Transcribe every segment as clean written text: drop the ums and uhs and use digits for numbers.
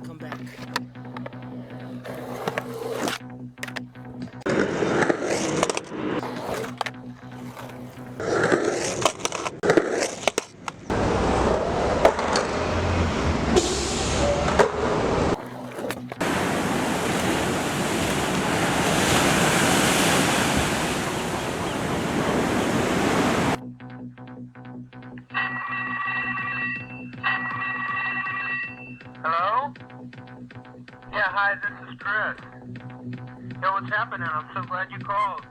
Come back. Hello? Yeah, hi, this is Chris. Yo, what's happening? I'm so glad you called.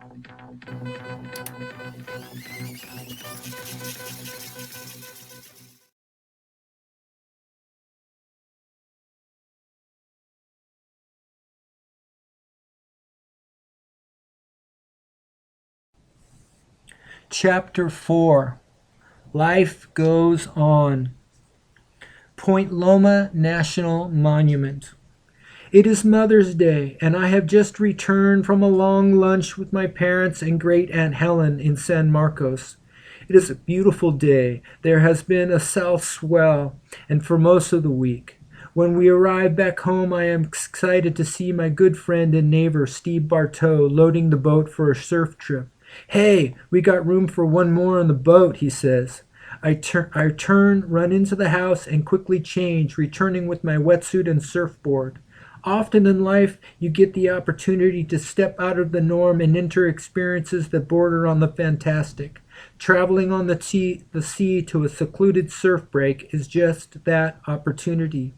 Chapter 4 Life Goes On. Point Loma National Monument. It is Mother's Day, and I have just returned from a long lunch with my parents and great Aunt Helen in San Marcos. It is a beautiful day. There has been a south swell, and for most of the week. When we arrive back home, I am excited to see my good friend and neighbor Steve Bartow loading the boat for a surf trip. Hey, we got room for one more on the boat, he says. I turn, run into the house, and quickly change, returning with my wetsuit and surfboard. Often in life, you get the opportunity to step out of the norm and enter experiences that border on the fantastic. Traveling on the sea to a secluded surf break is just that opportunity.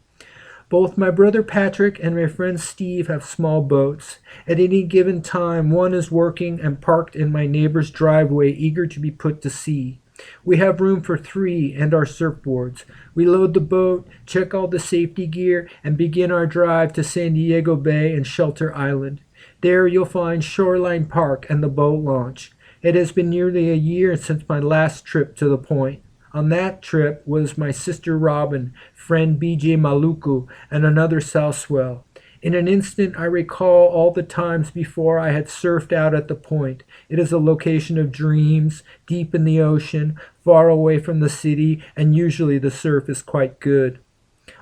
Both my brother Patrick and my friend Steve have small boats. At any given time, one is working and parked in my neighbor's driveway, eager to be put to sea. We have room for three and our surfboards. We load the boat, check all the safety gear, and begin our drive to San Diego Bay and Shelter Island. There you'll find Shoreline Park and the boat launch. It has been nearly a year since my last trip to the point. On that trip was my sister Robin, friend BJ Maluku, and another South Swell. In an instant, I recall all the times before I had surfed out at the point. It is a location of dreams, deep in the ocean, far away from the city, and usually the surf is quite good.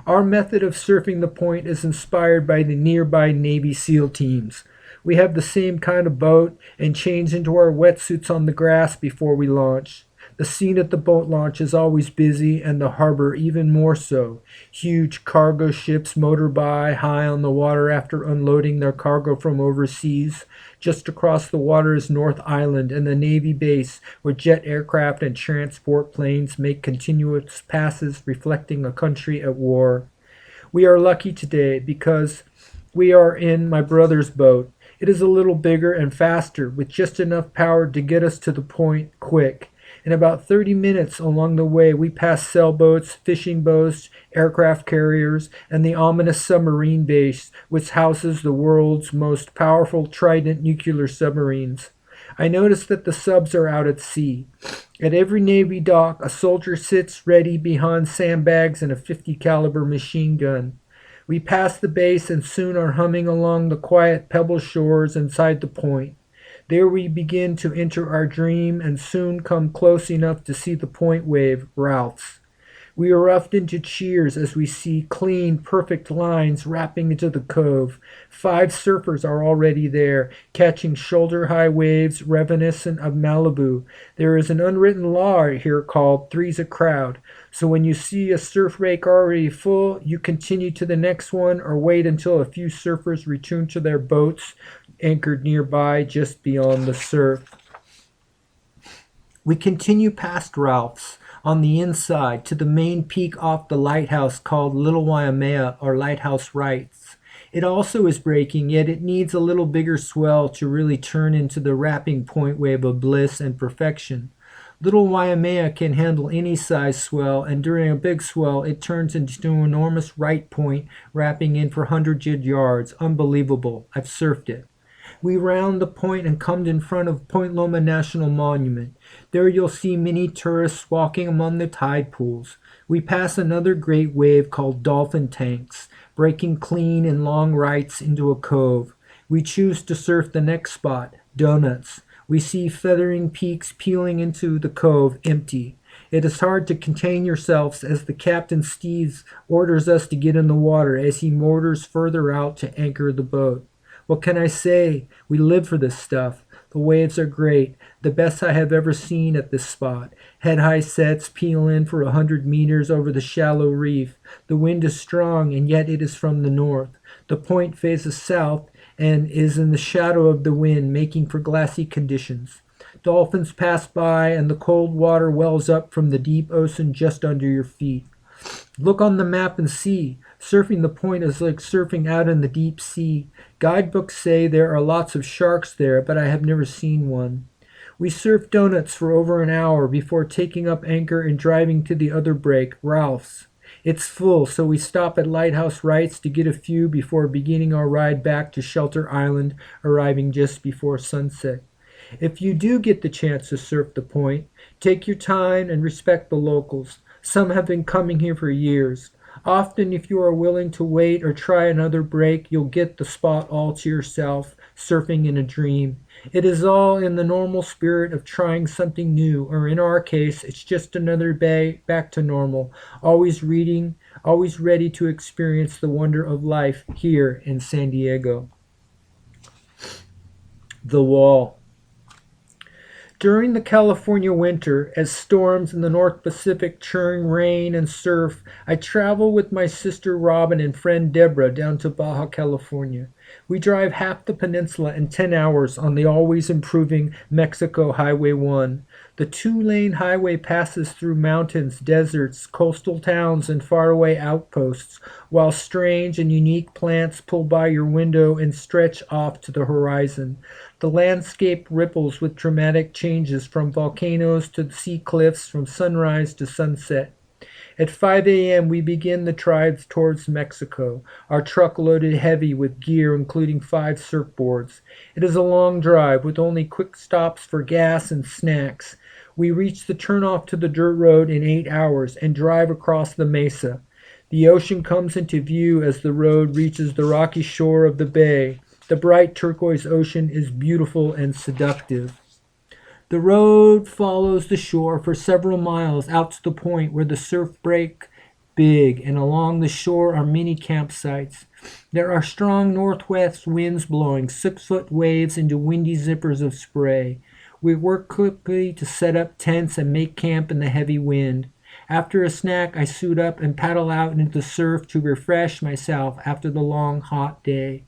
Our method of surfing the point is inspired by the nearby Navy SEAL teams. We have the same kind of boat and change into our wetsuits on the grass before we launch. The scene at the boat launch is always busy, and the harbor even more so. Huge cargo ships motor by high on the water after unloading their cargo from overseas. Just across the water is North Island and the Navy base, where jet aircraft and transport planes make continuous passes reflecting a country at war. We are lucky today because we are in my brother's boat. It is a little bigger and faster, with just enough power to get us to the point quick. In about 30 minutes along the way, we pass sailboats, fishing boats, aircraft carriers, and the ominous submarine base, which houses the world's most powerful Trident nuclear submarines. I notice that the subs are out at sea. At every Navy dock, a soldier sits ready behind sandbags and a 50 caliber machine gun. We pass the base and soon are humming along the quiet pebble shores inside the point. There we begin to enter our dream and soon come close enough to see the point wave, Ralph's. We erupt into cheers as we see clean, perfect lines wrapping into the cove. 5 surfers are already there, catching shoulder-high waves reminiscent of Malibu. There is an unwritten law here called three's a crowd. So when you see a surf break already full, you continue to the next one or wait until a few surfers return to their boats anchored nearby just beyond the surf. We continue past Ralph's on the inside to the main peak off the lighthouse called Little Waimea or Lighthouse Rights. It also is breaking, yet it needs a little bigger swell to really turn into the wrapping point wave of bliss and perfection. Little Waimea can handle any size swell, and during a big swell, it turns into an enormous right point, wrapping in for hundreds of yards. Unbelievable. I've surfed it. We round the point and come in front of Point Loma National Monument. There you'll see many tourists walking among the tide pools. We pass another great wave called Dolphin Tanks, breaking clean in long rights into a cove. We choose to surf the next spot, Donuts. We see feathering peaks peeling into the cove, empty. It is hard to contain yourselves as the captain Steves orders us to get in the water as he motors further out to anchor the boat. What can I say? We live for this stuff. The waves are great, the best I have ever seen at this spot. Head-high sets peel in for 100 meters over the shallow reef. The wind is strong, and yet it is from the north. The point faces south and is in the shadow of the wind, making for glassy conditions. Dolphins pass by, and the cold water wells up from the deep ocean just under your feet. Look on the map and see. Surfing the point is like surfing out in the deep sea. Guidebooks say there are lots of sharks there, but I have never seen one. We surf donuts for over an hour before taking up anchor and driving to the other break, Ralph's. It's full, so we stop at Lighthouse Rights to get a few before beginning our ride back to Shelter Island, arriving just before sunset. If you do get the chance to surf the point, take your time and respect the locals. Some have been coming here for years. Often, if you are willing to wait or try another break, you'll get the spot all to yourself, surfing in a dream. It is all in the normal spirit of trying something new, or in our case, it's just another day back to normal, always reading, always ready to experience the wonder of life here in San Diego. The Wall. During the California winter, as storms in the North Pacific churn rain and surf, I travel with my sister Robin and friend Deborah down to Baja California. We drive half the peninsula in 10 hours on the always improving Mexico Highway 1. The two-lane highway passes through mountains, deserts, coastal towns, and faraway outposts, while strange and unique plants pull by your window and stretch off to the horizon. The landscape ripples with dramatic changes from volcanoes to sea cliffs, from sunrise to sunset. At 5 a.m., we begin the drive towards Mexico, our truck loaded heavy with gear, including 5 surfboards. It is a long drive with only quick stops for gas and snacks. We reach the turnoff to the dirt road in 8 hours and drive across the mesa. The ocean comes into view as the road reaches the rocky shore of the bay. The bright turquoise ocean is beautiful and seductive. The road follows the shore for several miles out to the point where the surf break big, and along the shore are many campsites. There are strong northwest winds blowing 6-foot waves into windy zippers of spray. We work quickly to set up tents and make camp in the heavy wind. After a snack, I suit up and paddle out into the surf to refresh myself after the long, hot day.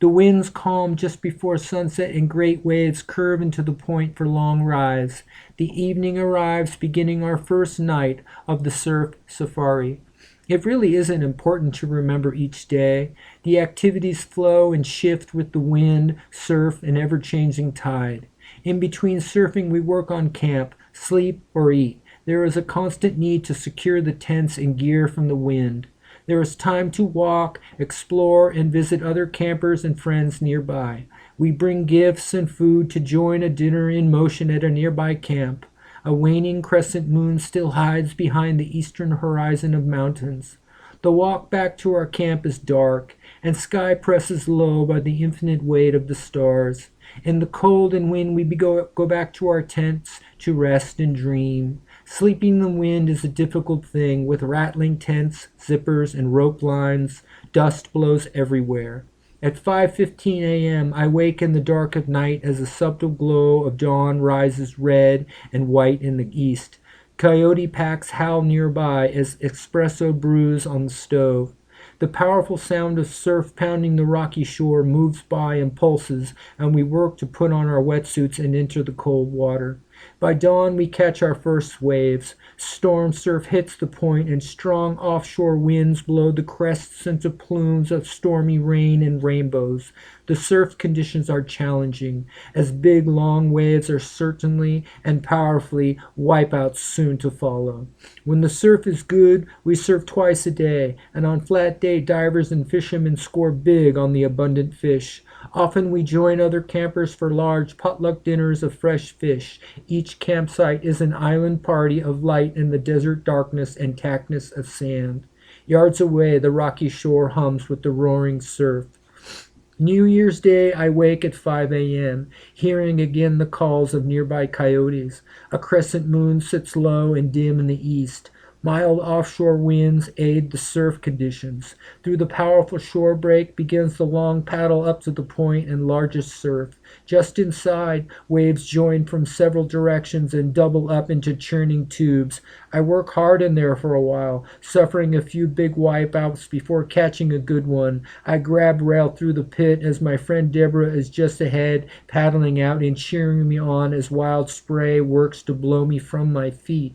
The winds calm just before sunset and great waves curve into the point for long rides. The evening arrives, beginning our first night of the surf safari. It really isn't important to remember each day. The activities flow and shift with the wind, surf, and ever-changing tide. In between surfing, we work on camp, sleep, or eat. There is a constant need to secure the tents and gear from the wind. There is time to walk, explore, and visit other campers and friends nearby. We bring gifts and food to join a dinner in motion at a nearby camp. A waning crescent moon still hides behind the eastern horizon of mountains. The walk back to our camp is dark, and sky presses low by the infinite weight of the stars. In the cold and wind, we go back to our tents to rest and dream. Sleeping in the wind is a difficult thing, with rattling tents, zippers, and rope lines. Dust blows everywhere. At 5:15 a.m., I wake in the dark of night as the subtle glow of dawn rises red and white in the east. Coyote packs howl nearby as espresso brews on the stove. The powerful sound of surf pounding the rocky shore moves by and pulses, and we work to put on our wetsuits and enter the cold water. By dawn, we catch our first waves. Storm surf hits the point, and strong offshore winds blow the crests into plumes of stormy rain and rainbows. The surf conditions are challenging, as big, long waves are certainly and powerfully wipeouts soon to follow. When the surf is good, we surf twice a day, and on flat day, divers and fishermen score big on the abundant fish. Often we join other campers for large potluck dinners of fresh fish. Each campsite is an island party of light in the desert darkness and tackness of sand. Yards away, the rocky shore hums with the roaring surf. New Year's Day, I wake at 5 a.m., hearing again the calls of nearby coyotes. A crescent moon sits low and dim in the east. Mild offshore winds aid the surf conditions. Through the powerful shore break begins the long paddle up to the point and largest surf. Just inside, waves join from several directions and double up into churning tubes. I work hard in there for a while, suffering a few big wipeouts before catching a good one. I grab rail through the pit as my friend Deborah is just ahead, paddling out and cheering me on as wild spray works to blow me from my feet.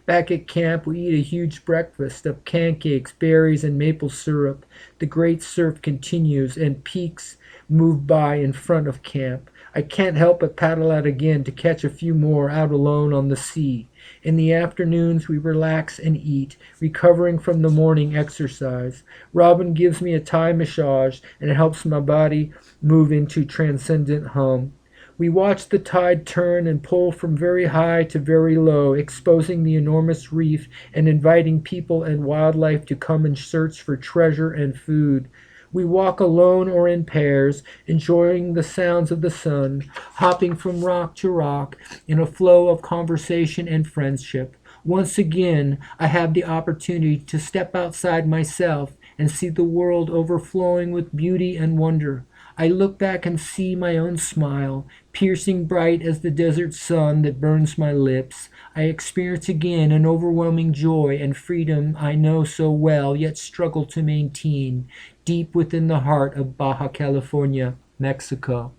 Back at camp, we eat a huge breakfast of pancakes, berries, and maple syrup. The great surf continues, and peaks move by in front of camp. I can't help but paddle out again to catch a few more out alone on the sea. In the afternoons, we relax and eat, recovering from the morning exercise. Robin gives me a Thai massage, and it helps my body move into transcendent hum. We watch the tide turn and pull from very high to very low, exposing the enormous reef and inviting people and wildlife to come and search for treasure and food. We walk alone or in pairs, enjoying the sounds of the sun, hopping from rock to rock in a flow of conversation and friendship. Once again, I have the opportunity to step outside myself and see the world overflowing with beauty and wonder. I look back and see my own smile, piercing bright as the desert sun that burns my lips. I experience again an overwhelming joy and freedom I know so well, yet struggle to maintain, deep within the heart of Baja California, Mexico.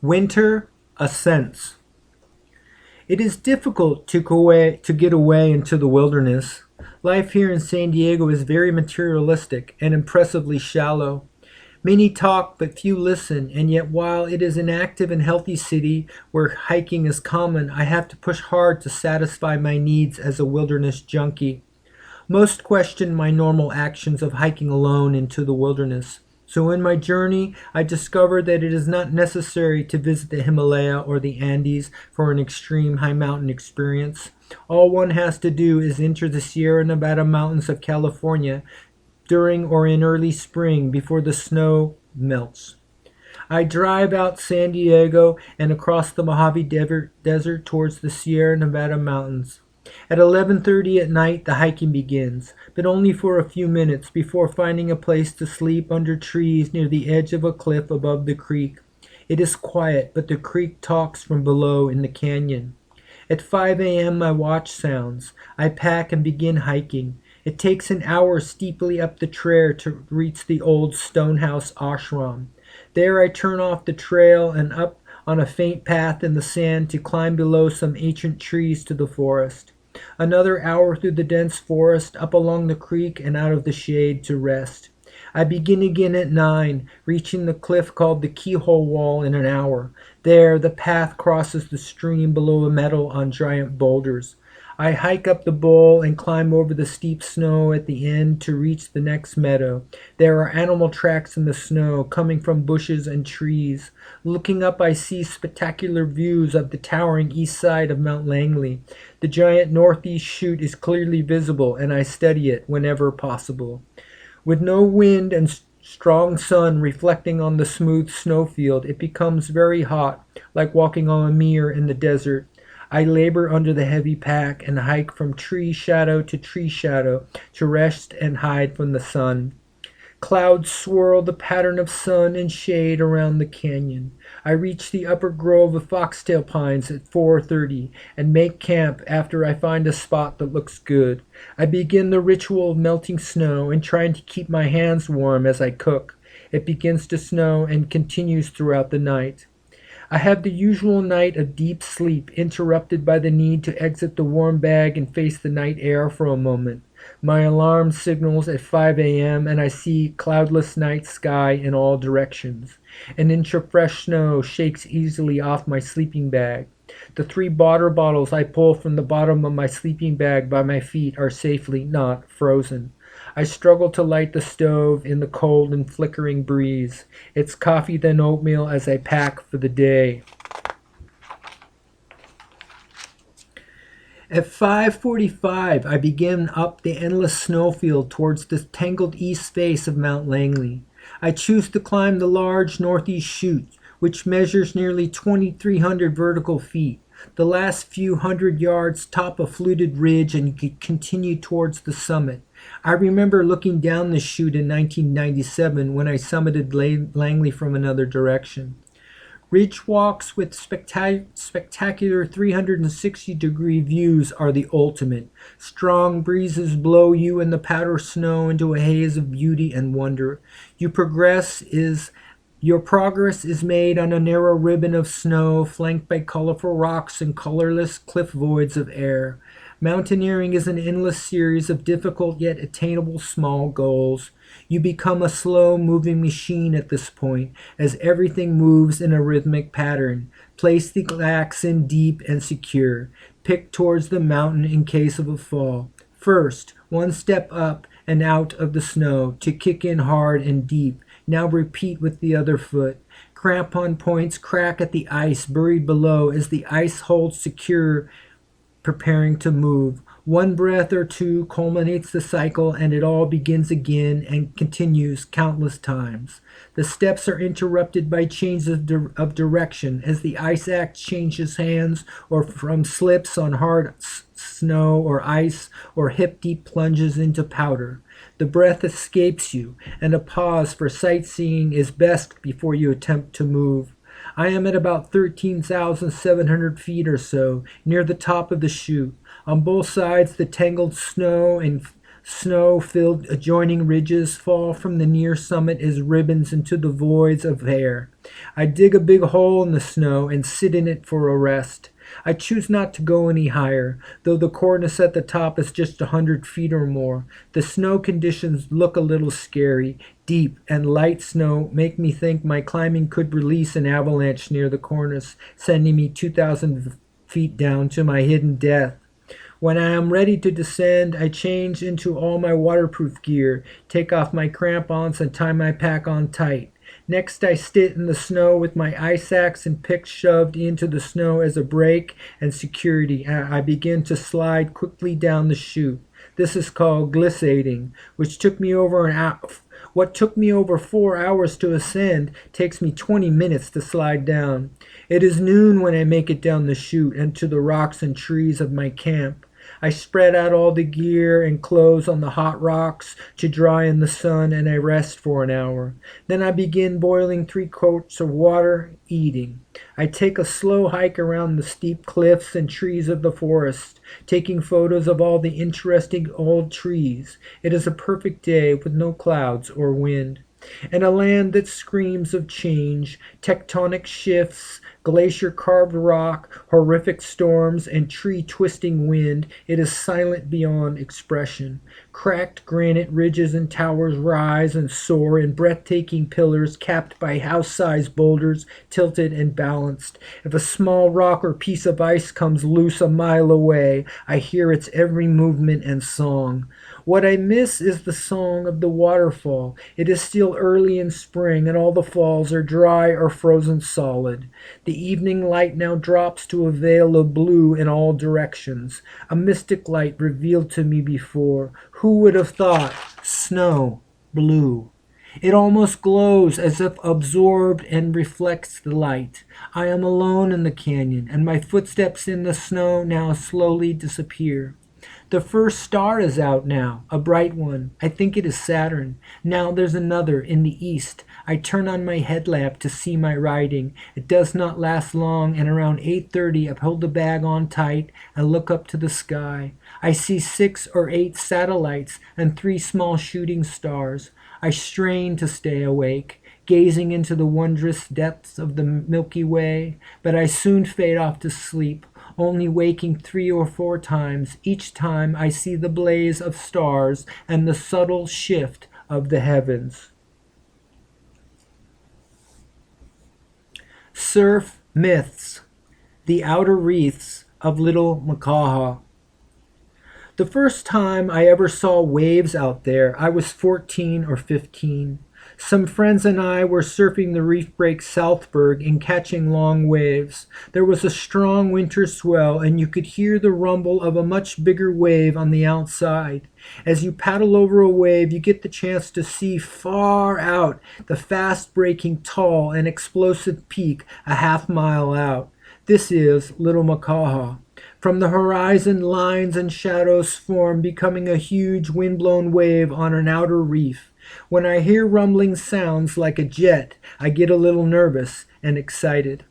Winter Ascents. It is difficult to get away into the wilderness. Life here in San Diego is very materialistic and impressively shallow. Many talk, but few listen, and yet while it is an active and healthy city where hiking is common, I have to push hard to satisfy my needs as a wilderness junkie. Most question my normal actions of hiking alone into the wilderness. So in my journey, I discovered that it is not necessary to visit the Himalaya or the Andes for an extreme high mountain experience. All one has to do is enter the Sierra Nevada mountains of California during or in early spring before the snow melts. I drive out San Diego and across the Mojave Desert towards the Sierra Nevada mountains. At 11:30 at night, the hiking begins, but only for a few minutes before finding a place to sleep under trees near the edge of a cliff above the creek. It is quiet, but the creek talks from below in the canyon. At 5 a.m., my watch sounds. I pack and begin hiking. It takes an hour steeply up the trail to reach the old Stonehouse ashram. There I turn off the trail and up on a faint path in the sand to climb below some ancient trees to the forest. Another hour through the dense forest, up along the creek and out of the shade to rest. I begin again at 9, reaching the cliff called the Keyhole Wall in an hour. There, the path crosses the stream below a meadow on giant boulders. I hike up the bowl and climb over the steep snow at the end to reach the next meadow. There are animal tracks in the snow coming from bushes and trees. Looking up, I see spectacular views of the towering east side of Mount Langley. The giant northeast chute is clearly visible, and I study it whenever possible. With no wind and strong sun reflecting on the smooth snowfield, it becomes very hot, like walking on a mirror in the desert. I labor under the heavy pack and hike from tree shadow to tree shadow to rest and hide from the sun. Clouds swirl the pattern of sun and shade around the canyon. I reach the upper grove of foxtail pines at 4:30 and make camp after I find a spot that looks good. I begin the ritual of melting snow and trying to keep my hands warm as I cook. It begins to snow and continues throughout the night. I have the usual night of deep sleep, interrupted by the need to exit the warm bag and face the night air for a moment. My alarm signals at 5 a.m. and I see cloudless night sky in all directions. An inch of fresh snow shakes easily off my sleeping bag. The 3 water bottles I pull from the bottom of my sleeping bag by my feet are safely not frozen. I struggle to light the stove in the cold and flickering breeze. It's coffee then oatmeal as I pack for the day. At 5:45, I begin up the endless snowfield towards the tangled east face of Mount Langley. I choose to climb the large northeast chute, which measures nearly 2,300 vertical feet. The last few hundred yards top a fluted ridge and continue towards the summit. I remember looking down the chute in 1997 when I summited Langley from another direction. Ridge walks with spectacular 360-degree views are the ultimate. Strong breezes blow you and the powder snow into a haze of beauty and wonder. Your progress is made on a narrow ribbon of snow flanked by colorful rocks and colorless cliff voids of air. Mountaineering is an endless series of difficult yet attainable small goals. You become a slow-moving machine at this point, as everything moves in a rhythmic pattern. Place the axe in deep and secure. Pick towards the mountain in case of a fall. First, one step up and out of the snow to kick in hard and deep. Now repeat with the other foot. Crampon points crack at the ice buried below as the ice holds secure, preparing to move. One breath or two culminates the cycle, and it all begins again and continues countless times. The steps are interrupted by changes of direction as the ice axe changes hands, or from slips on hard snow or ice, or hip-deep plunges into powder. The breath escapes you, and a pause for sightseeing is best before you attempt to move. I am at about 13,700 feet or so, near the top of the chute. On both sides, the tangled snow and snow-filled adjoining ridges fall from the near summit as ribbons into the voids of air. I dig a big hole in the snow and sit in it for a rest. I choose not to go any higher, though the cornice at the top is just 100 feet or more. The snow conditions look a little scary. Deep and light snow make me think my climbing could release an avalanche near the cornice, sending me 2,000 feet down to my hidden death. When I am ready to descend, I change into all my waterproof gear, take off my crampons, and tie my pack on tight. Next, I sit in the snow with my ice axe and pick shoved into the snow as a brake and security. I begin to slide quickly down the chute. This is called glissading, which took me over an hour. What took me over 4 hours to ascend takes me 20 minutes to slide down. It is noon when I make it down the chute and to the rocks and trees of my camp. I spread out all the gear and clothes on the hot rocks to dry in the sun, and I rest for an hour. Then I begin boiling 3 quarts of water, eating. I take a slow hike around the steep cliffs and trees of the forest, taking photos of all the interesting old trees. It is a perfect day with no clouds or wind. In a land that screams of change, tectonic shifts, glacier-carved rock, horrific storms, and tree-twisting wind, it is silent beyond expression. Cracked granite ridges and towers rise and soar in breathtaking pillars capped by house-sized boulders, tilted and balanced. If a small rock or piece of ice comes loose a mile away, I hear its every movement and song. What I miss is the song of the waterfall. It is still early in spring, and all the falls are dry or frozen solid. The evening light now drops to a veil of blue in all directions, a mystic light revealed to me before. Who would have thought snow blue? It almost glows as if absorbed and reflects the light. I am alone in the canyon, and my footsteps in the snow now slowly disappear. The first star is out now, a bright one. I think it is Saturn. Now there's another in the east. I turn on my headlamp to see my writing. It does not last long, and around 8:30 I hold the bag on tight and look up to the sky. I see 6 or 8 satellites and 3 small shooting stars. I strain to stay awake, gazing into the wondrous depths of the Milky Way, but I soon fade off to sleep, only waking 3 or 4 times. Each time I see the blaze of stars and the subtle shift of the heavens. Surf myths, the outer wreaths of Little Makaha. The first time I ever saw waves out there, I was 14 or 15. Some friends and I were surfing the reef break Southberg and catching long waves. There was a strong winter swell, and you could hear the rumble of a much bigger wave on the outside. As you paddle over a wave, you get the chance to see far out the fast breaking tall and explosive peak a half mile out. This is Little Makaha. From the horizon, lines and shadows form, becoming a huge wind-blown wave on an outer reef. When I hear rumbling sounds like a jet, I get a little nervous and excited.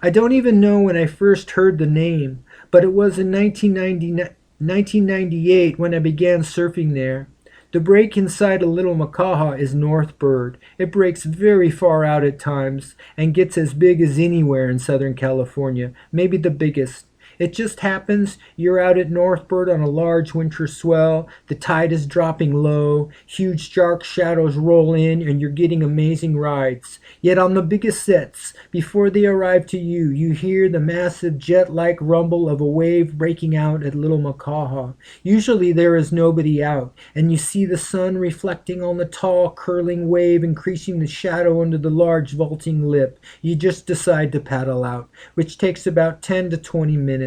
I don't even know when I first heard the name, but it was in 1998 when I began surfing there. The break inside a Little Makaha is North Bird. It breaks very far out at times and gets as big as anywhere in Southern California, maybe the biggest. It just happens you're out at Northbird on a large winter swell, the tide is dropping low, huge dark shadows roll in, and you're getting amazing rides. Yet on the biggest sets, before they arrive to you, you hear the massive jet-like rumble of a wave breaking out at Little Makaha. Usually there is nobody out, and you see the sun reflecting on the tall, curling wave, increasing the shadow under the large vaulting lip. You just decide to paddle out, which takes about 10 to 20 minutes.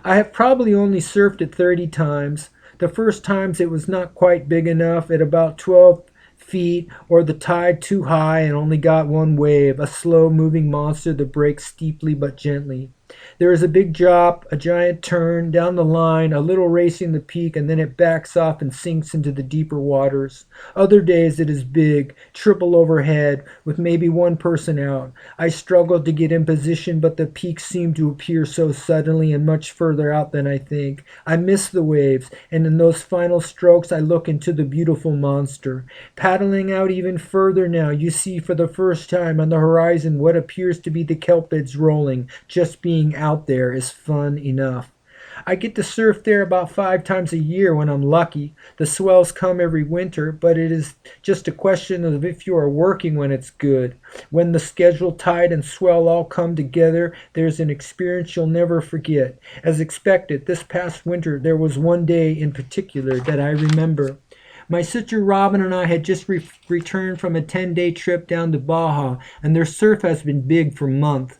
I have probably only surfed it 30 times. The first times it was not quite big enough at about 12 feet or the tide too high and only got one wave, a slow moving monster that breaks steeply but gently. There is a big drop, a giant turn, down the line, a little racing the peak, and then it backs off and sinks into the deeper waters. Other days it is big, triple overhead, with maybe one person out. I struggled to get in position, but the peaks seem to appear so suddenly and much further out than I think. I miss the waves, and in those final strokes I look into the beautiful monster. Paddling out even further now, you see for the first time on the horizon what appears to be the kelp beds rolling. Just being out there is fun enough. I get to surf there about 5 times a year when I'm lucky. The swells come every winter, but it is just a question of if you are working when it's good. When the schedule, tide, and swell all come together, there's an experience you'll never forget. As expected, this past winter there was one day in particular that I remember. My sister Robin and I had just returned from a 10-day trip down to Baja, and their surf has been big for months.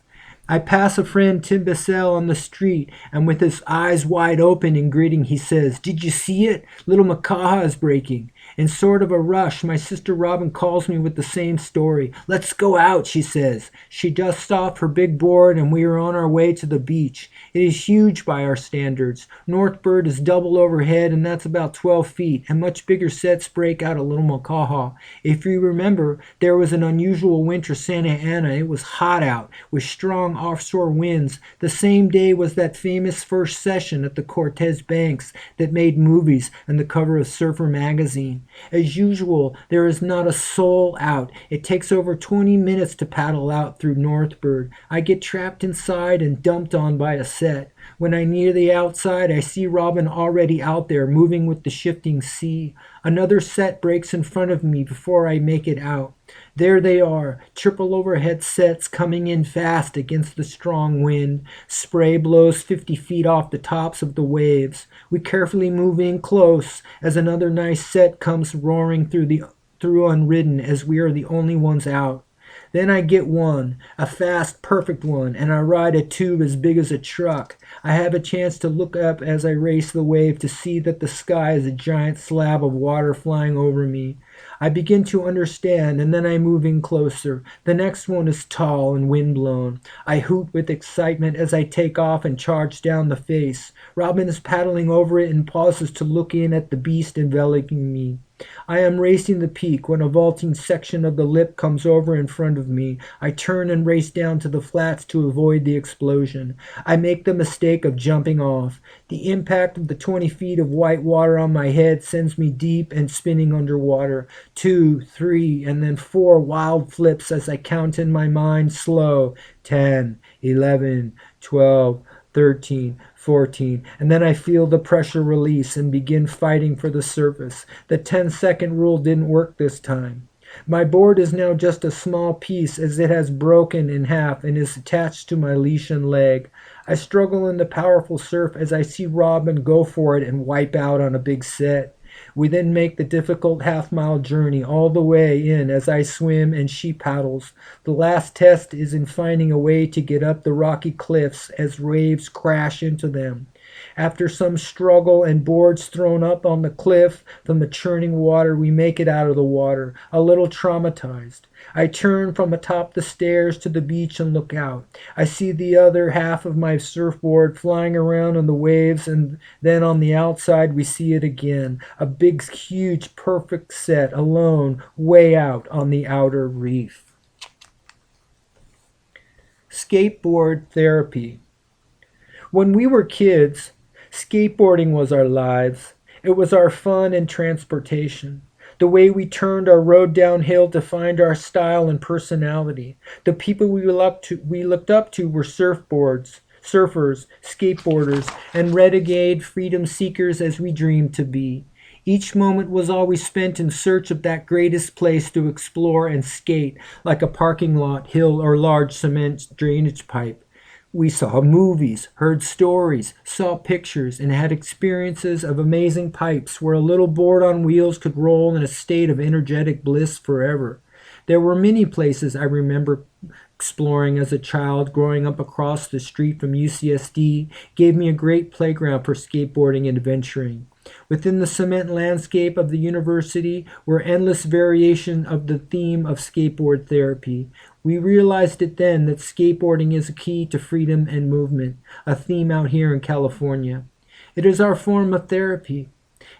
I pass a friend, Tim Bissell, on the street, and with his eyes wide open in greeting, he says, "Did you see it? Little Makaha is breaking." In sort of a rush, my sister Robin calls me with the same story. "Let's go out," she says. She dusts off her big board, and we are on our way to the beach. It is huge by our standards. North Bird is double overhead, and that's about 12 feet, and much bigger sets break out at Little Makaha. If you remember, there was an unusual winter Santa Ana. It was hot out, with strong offshore winds. The same day was that famous first session at the Cortez Banks that made movies and the cover of Surfer magazine. As usual, there is not a soul out. It takes over 20 minutes to paddle out through Northbird. I get trapped inside and dumped on by a set. When I near the outside, I see Robin already out there, moving with the shifting sea. Another set breaks in front of me before I make it out. There they are, triple overhead sets coming in fast against the strong wind. Spray blows 50 feet off the tops of the waves. We carefully move in close as another nice set comes roaring through unridden as we are the only ones out. Then I get one, a fast, perfect one, and I ride a tube as big as a truck. I have a chance to look up as I race the wave to see that the sky is a giant slab of water flying over me. I begin to understand, and then I move in closer. The next one is tall and windblown. I hoot with excitement as I take off and charge down the face. Robin is paddling over it and pauses to look in at the beast enveloping me. I am racing the peak when a vaulting section of the lip comes over in front of me. I turn and race down to the flats to avoid the explosion. I make the mistake of jumping off. The impact of the 20 feet of white water on my head sends me deep and spinning underwater. 2, 3, and then 4 wild flips as I count in my mind slow. 10, 11, 12, 13, 14, and then I feel the pressure release and begin fighting for the surface. The 10-second rule didn't work this time. My board is now just a small piece as it has broken in half and is attached to my leash and leg. I struggle in the powerful surf as I see Robin go for it and wipe out on a big set. We then make the difficult half-mile journey all the way in as I swim and she paddles. The last test is in finding a way to get up the rocky cliffs as waves crash into them. After some struggle and boards thrown up on the cliff from the churning water, we make it out of the water, a little traumatized. I turn from atop the stairs to the beach and look out. I see the other half of my surfboard flying around in the waves, and then on the outside we see it again. A big, huge, perfect set, alone, way out on the outer reef. Skateboard therapy. When we were kids, skateboarding was our lives. It was our fun and transportation. The way we turned our road downhill to find our style and personality. The people we looked up to were surfers, skateboarders, and renegade freedom seekers as we dreamed to be. Each moment was always spent in search of that greatest place to explore and skate, like a parking lot, hill, or large cement drainage pipe. We saw movies, heard stories, saw pictures, and had experiences of amazing pipes where a little board on wheels could roll in a state of energetic bliss forever. There were many places I remember exploring as a child. Growing up across the street from UCSD gave me a great playground for skateboarding and adventuring. Within the cement landscape of the university were endless variations of the theme of skateboard therapy. We realized it then that skateboarding is a key to freedom and movement, a theme out here in California. It is our form of therapy.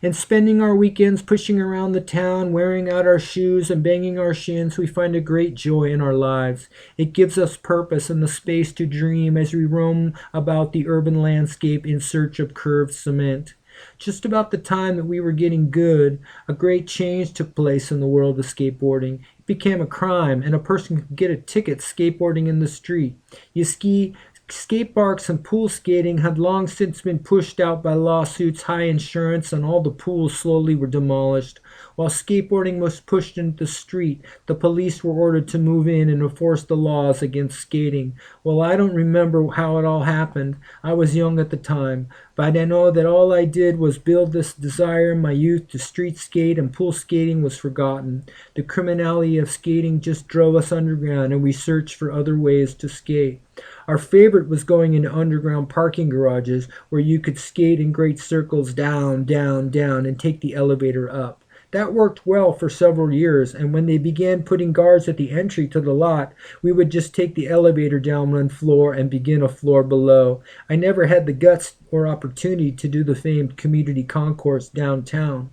And spending our weekends pushing around the town, wearing out our shoes and banging our shins, we find a great joy in our lives. It gives us purpose and the space to dream as we roam about the urban landscape in search of curved cement. Just about the time that we were getting good, a great change took place in the world of skateboarding. It became a crime, and a person could get a ticket skateboarding in the street. You ski, Skate parks and pool skating had long since been pushed out by lawsuits, high insurance, and all the pools slowly were demolished. While skateboarding was pushed into the street, the police were ordered to move in and enforce the laws against skating. Well, I don't remember how it all happened. I was young at the time, but I know that all I did was build this desire in my youth to street skate, and pool skating was forgotten. The criminality of skating just drove us underground, and we searched for other ways to skate. Our favorite was going into underground parking garages where you could skate in great circles down, down, down, and take the elevator up. That worked well for several years, and when they began putting guards at the entry to the lot, we would just take the elevator down one floor and begin a floor below. I never had the guts or opportunity to do the famed community concourse downtown.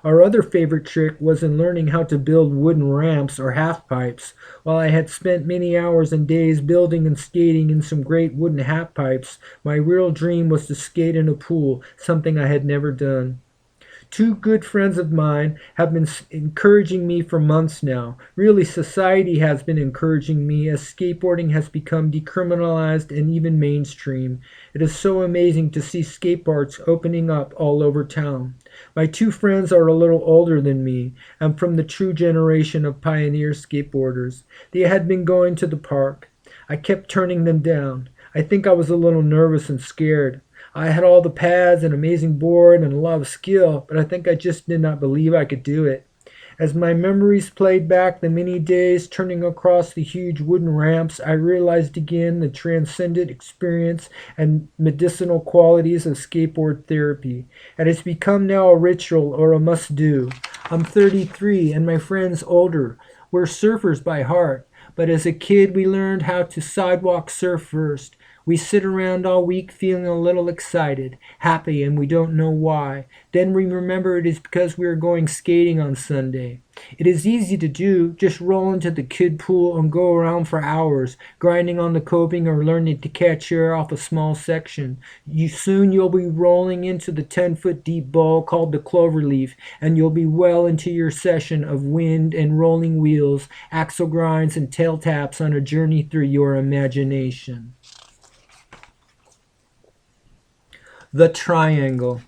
Our other favorite trick was in learning how to build wooden ramps or half pipes. While I had spent many hours and days building and skating in some great wooden half pipes, my real dream was to skate in a pool, something I had never done. Two good friends of mine have been encouraging me for months now. Really, society has been encouraging me as skateboarding has become decriminalized and even mainstream. It is so amazing to see skate parks opening up all over town. My two friends are a little older than me and from the true generation of pioneer skateboarders. They had been going to the park. I kept turning them down. I think I was a little nervous and scared. I had all the pads, an amazing board, and a lot of skill, but I think I just did not believe I could do it. As my memories played back the many days turning across the huge wooden ramps, I realized again the transcendent experience and medicinal qualities of skateboard therapy. It has become now a ritual or a must-do. I'm 33 and my friends older. We're surfers by heart, but as a kid we learned how to sidewalk surf first. We sit around all week feeling a little excited, happy, and we don't know why. Then we remember it is because we are going skating on Sunday. It is easy to do, just roll into the kid pool and go around for hours, grinding on the coping or learning to catch air off a small section. Soon you'll be rolling into the 10-foot deep bowl called the cloverleaf, and you'll be well into your session of wind and rolling wheels, axle grinds, and tail taps on a journey through your imagination. The Triangle.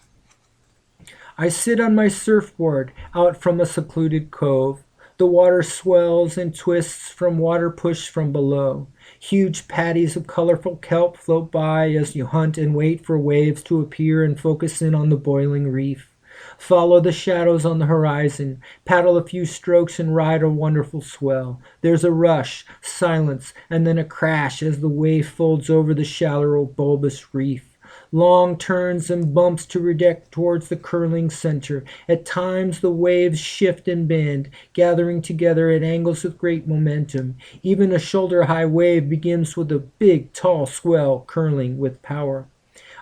I sit on my surfboard out from a secluded cove. The water swells and twists from water pushed from below. Huge patties of colorful kelp float by as you hunt and wait for waves to appear and focus in on the boiling reef. Follow the shadows on the horizon. Paddle a few strokes and ride a wonderful swell. There's a rush, silence, and then a crash as the wave folds over the shallow bulbous reef. Long turns and bumps to redirect towards the curling center. At times the waves shift and bend, gathering together at angles with great momentum. Even a shoulder-high wave begins with a big, tall swell curling with power.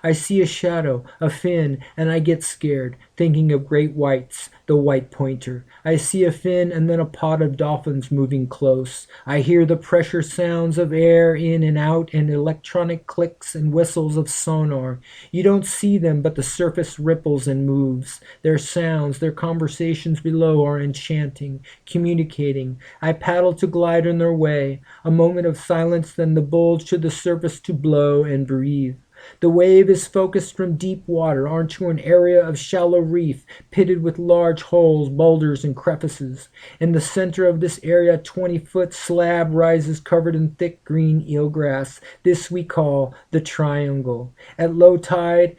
I see a shadow, a fin, and I get scared, thinking of great whites, the white pointer. I see a fin and then a pod of dolphins moving close. I hear the pressure sounds of air in and out and electronic clicks and whistles of sonar. You don't see them, but the surface ripples and moves. Their sounds, their conversations below are enchanting, communicating. I paddle to glide in their way. A moment of silence, then the bulge to the surface to blow and breathe. The wave is focused from deep water onto an area of shallow reef pitted with large holes, boulders, and crevices. In the center of this area, a 20-foot slab rises covered in thick green eelgrass. This we call the triangle. At low tide,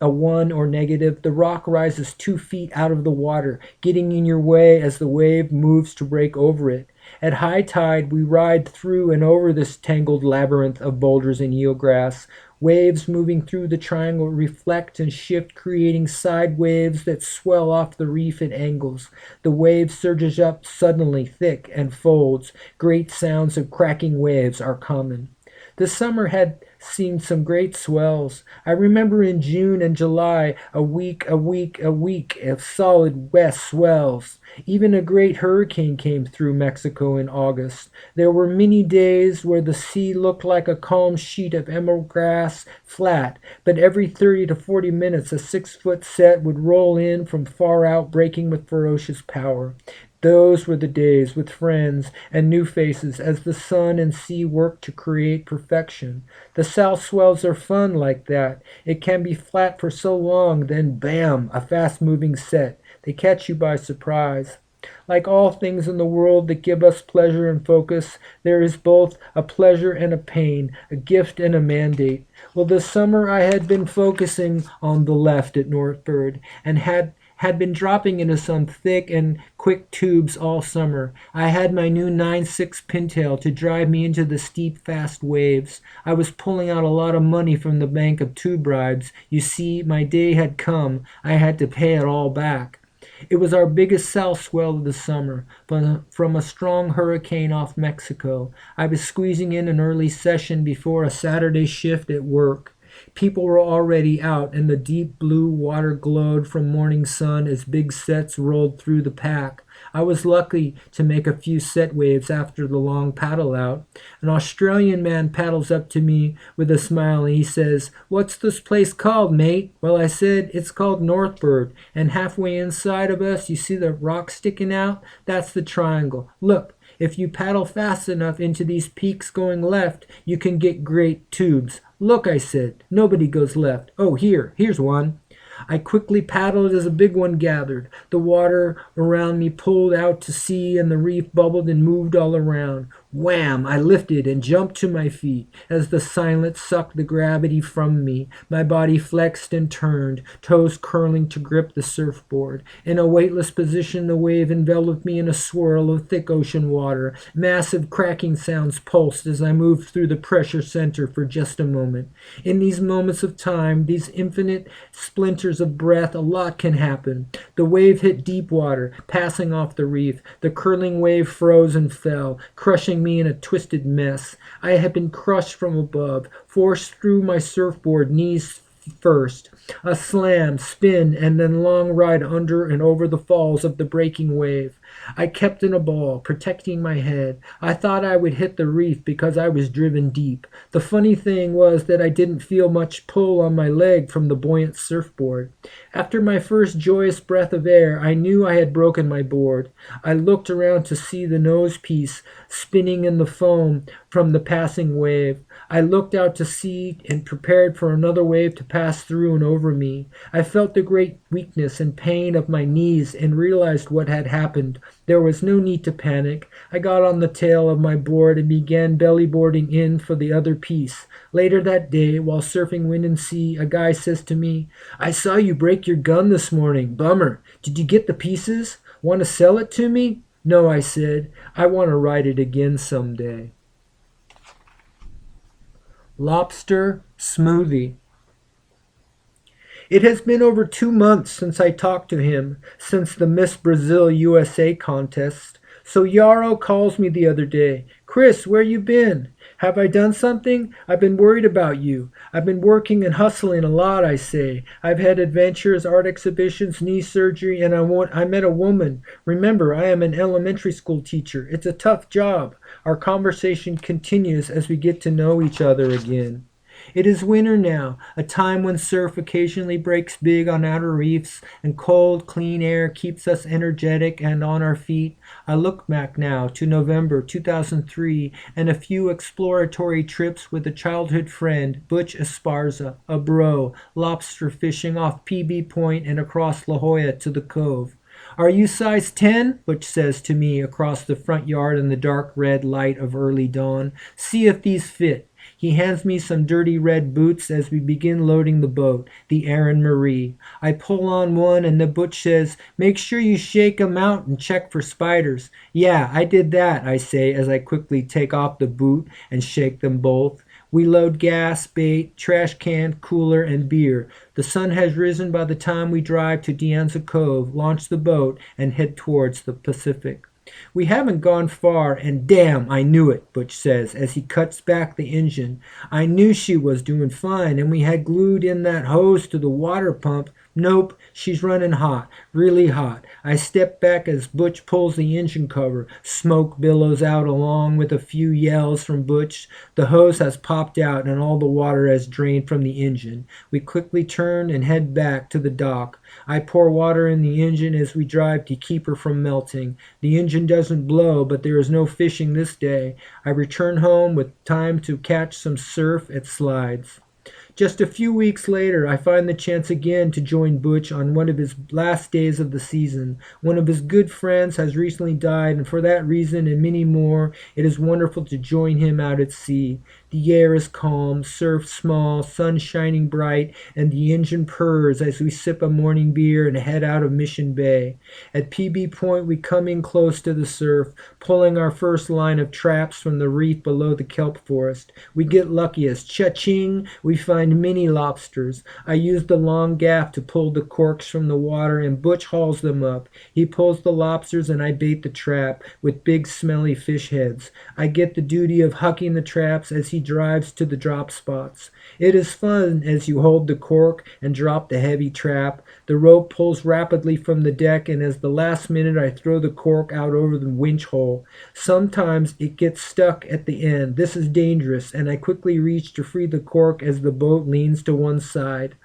a 1 or negative, the rock rises 2 feet out of the water, getting in your way as the wave moves to break over it. At high tide, we ride through and over this tangled labyrinth of boulders and eelgrass. Waves moving through the triangle reflect and shift, creating side waves that swell off the reef at angles. The wave surges up suddenly, thick, and folds. Great sounds of cracking waves are common. The summer had seen some great swells. I remember in June and July, a week of solid west swells. Even a great hurricane came through Mexico in August. There were many days where the sea looked like a calm sheet of emerald grass, flat, but every 30 to 40 minutes a 6-foot set would roll in from far out, breaking with ferocious power. Those were the days with friends and new faces as the sun and sea worked to create perfection. The south swells are fun like that. It can be flat for so long, then bam, a fast-moving set. They catch you by surprise. Like all things in the world that give us pleasure and focus, there is both a pleasure and a pain, a gift and a mandate. Well, this summer I had been focusing on the left at Northbird and had been dropping into some thick and quick tubes all summer. I had my new 9.6 pintail to drive me into the steep, fast waves. I was pulling out a lot of money from the bank of tube bribes. You see, my day had come. I had to pay it all back. It was our biggest south swell of the summer, from a strong hurricane off Mexico. I was squeezing in an early session before a Saturday shift at work. People were already out, and the deep blue water glowed from morning sun as big sets rolled through the pack. I was lucky to make a few set waves after the long paddle out. An Australian man paddles up to me with a smile and he says, "What's this place called, mate?" Well, I said, "It's called Northbird, and halfway inside of us, you see the rock sticking out? That's the triangle. Look, if you paddle fast enough into these peaks going left, you can get great tubes." "Look," I said, "nobody goes left." "Oh, here's one." I quickly paddled as a big one gathered. The water around me pulled out to sea and the reef bubbled and moved all around. Wham! I lifted and jumped to my feet as the silence sucked the gravity from me. My body flexed and turned, toes curling to grip the surfboard. In a weightless position, the wave enveloped me in a swirl of thick ocean water. Massive cracking sounds pulsed as I moved through the pressure center for just a moment. In these moments of time, these infinite splinters of breath, a lot can happen. The wave hit deep water, passing off the reef. The curling wave froze and fell, crushing me in a twisted mess. I had been crushed from above, forced through my surfboard, knees first. A slam, spin, and then long ride under and over the falls of the breaking wave. I kept in a ball, protecting my head. I thought I would hit the reef because I was driven deep. The funny thing was that I didn't feel much pull on my leg from the buoyant surfboard. After my first joyous breath of air, I knew I had broken my board. I looked around to see the nose piece spinning in the foam from the passing wave. I looked out to sea and prepared for another wave to passed through and over me. I felt the great weakness and pain of my knees and realized what had happened. There was no need to panic. I got on the tail of my board and began belly boarding in for the other piece. Later that day, while surfing wind and sea, a guy says to me, "I saw you break your gun this morning. Bummer. Did you get the pieces? Want to sell it to me?" "No," I said. "I want to ride it again someday." Lobster smoothie. It has been over 2 months since I talked to him, since the Miss Brazil USA contest. So Yarrow calls me the other day. "Chris, where you been? Have I done something? I've been worried about you. I've been working and hustling a lot," I say. "I've had adventures, art exhibitions, knee surgery, and I met a woman. Remember, I am an elementary school teacher. It's a tough job." Our conversation continues as we get to know each other again. It is winter now, a time when surf occasionally breaks big on outer reefs and cold, clean air keeps us energetic and on our feet. I look back now to November 2003 and a few exploratory trips with a childhood friend, Butch Esparza, a bro, lobster fishing off PB Point and across La Jolla to the Cove. "Are you size 10?" Butch says to me across the front yard in the dark red light of early dawn. "See if these fit." He hands me some dirty red boots as we begin loading the boat, the Erin Marie. I pull on one and the Butch says, "Make sure you shake 'em out and check for spiders." "Yeah, I did that," I say as I quickly take off the boot and shake them both. We load gas, bait, trash can, cooler, and beer. The sun has risen by the time we drive to De Anza Cove, launch the boat, and head towards the Pacific. "We haven't gone far, and damn, I knew it," Butch says as he cuts back the engine. "I knew she was doing fine, and we had glued in that hose to the water pump. Nope, she's running hot, really hot." I step back as Butch pulls the engine cover. Smoke billows out along with a few yells from Butch. The hose has popped out and all the water has drained from the engine. We quickly turn and head back to the dock. I pour water in the engine as we drive to keep her from melting. The engine doesn't blow, but there is no fishing this day. I return home with time to catch some surf at Slides. Just a few weeks later, I find the chance again to join Butch on one of his last days of the season. One of his good friends has recently died, and for that reason and many more, it is wonderful to join him out at sea. The air is calm, surf small, sun shining bright, and the engine purrs as we sip a morning beer and head out of Mission Bay. At PB Point, we come in close to the surf, pulling our first line of traps from the reef below the kelp forest. We get lucky as cha-ching, we find mini lobsters. I use the long gaff to pull the corks from the water and Butch hauls them up. He pulls the lobsters and I bait the trap with big smelly fish heads. I get the duty of hucking the traps as he drives to the drop spots. It is fun as you hold the cork and drop the heavy trap. The rope pulls rapidly from the deck and as the last minute I throw the cork out over the winch hole. Sometimes it gets stuck at the end. This is dangerous and I quickly reach to free the cork as the boat leans to one side.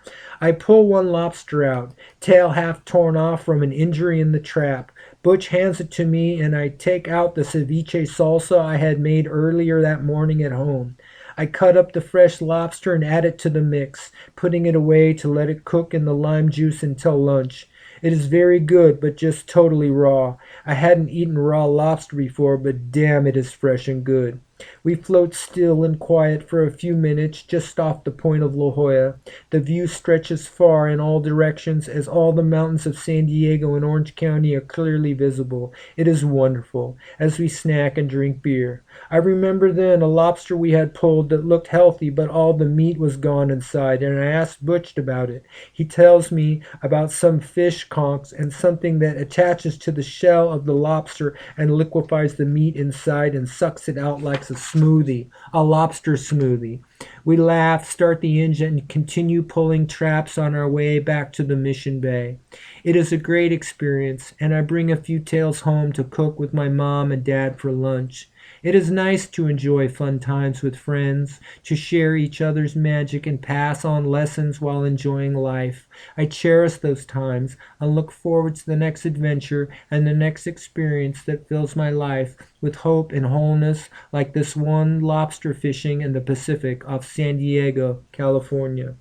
I pull one lobster out, tail half torn off from an injury in the trap. Butch hands it to me and I take out the ceviche salsa I had made earlier that morning at home. I cut up the fresh lobster and add it to the mix, putting it away to let it cook in the lime juice until lunch. It is very good, but just totally raw. I hadn't eaten raw lobster before, but damn, it is fresh and good. We float still and quiet for a few minutes just off the point of La Jolla. The view stretches far in all directions as all the mountains of San Diego and Orange County are clearly visible. It is wonderful as we snack and drink beer. I remember then a lobster we had pulled that looked healthy, but all the meat was gone inside, and I asked Butch about it. He tells me about some fish conchs and something that attaches to the shell of the lobster and liquefies the meat inside and sucks it out like a smoothie, a lobster smoothie. We laugh, start the engine, and continue pulling traps on our way back to the Mission Bay. It is a great experience, and I bring a few tales home to cook with my mom and dad for lunch. It is nice to enjoy fun times with friends, to share each other's magic and pass on lessons while enjoying life. I cherish those times and look forward to the next adventure and the next experience that fills my life with hope and wholeness, like this one lobster fishing in the Pacific off San Diego, California.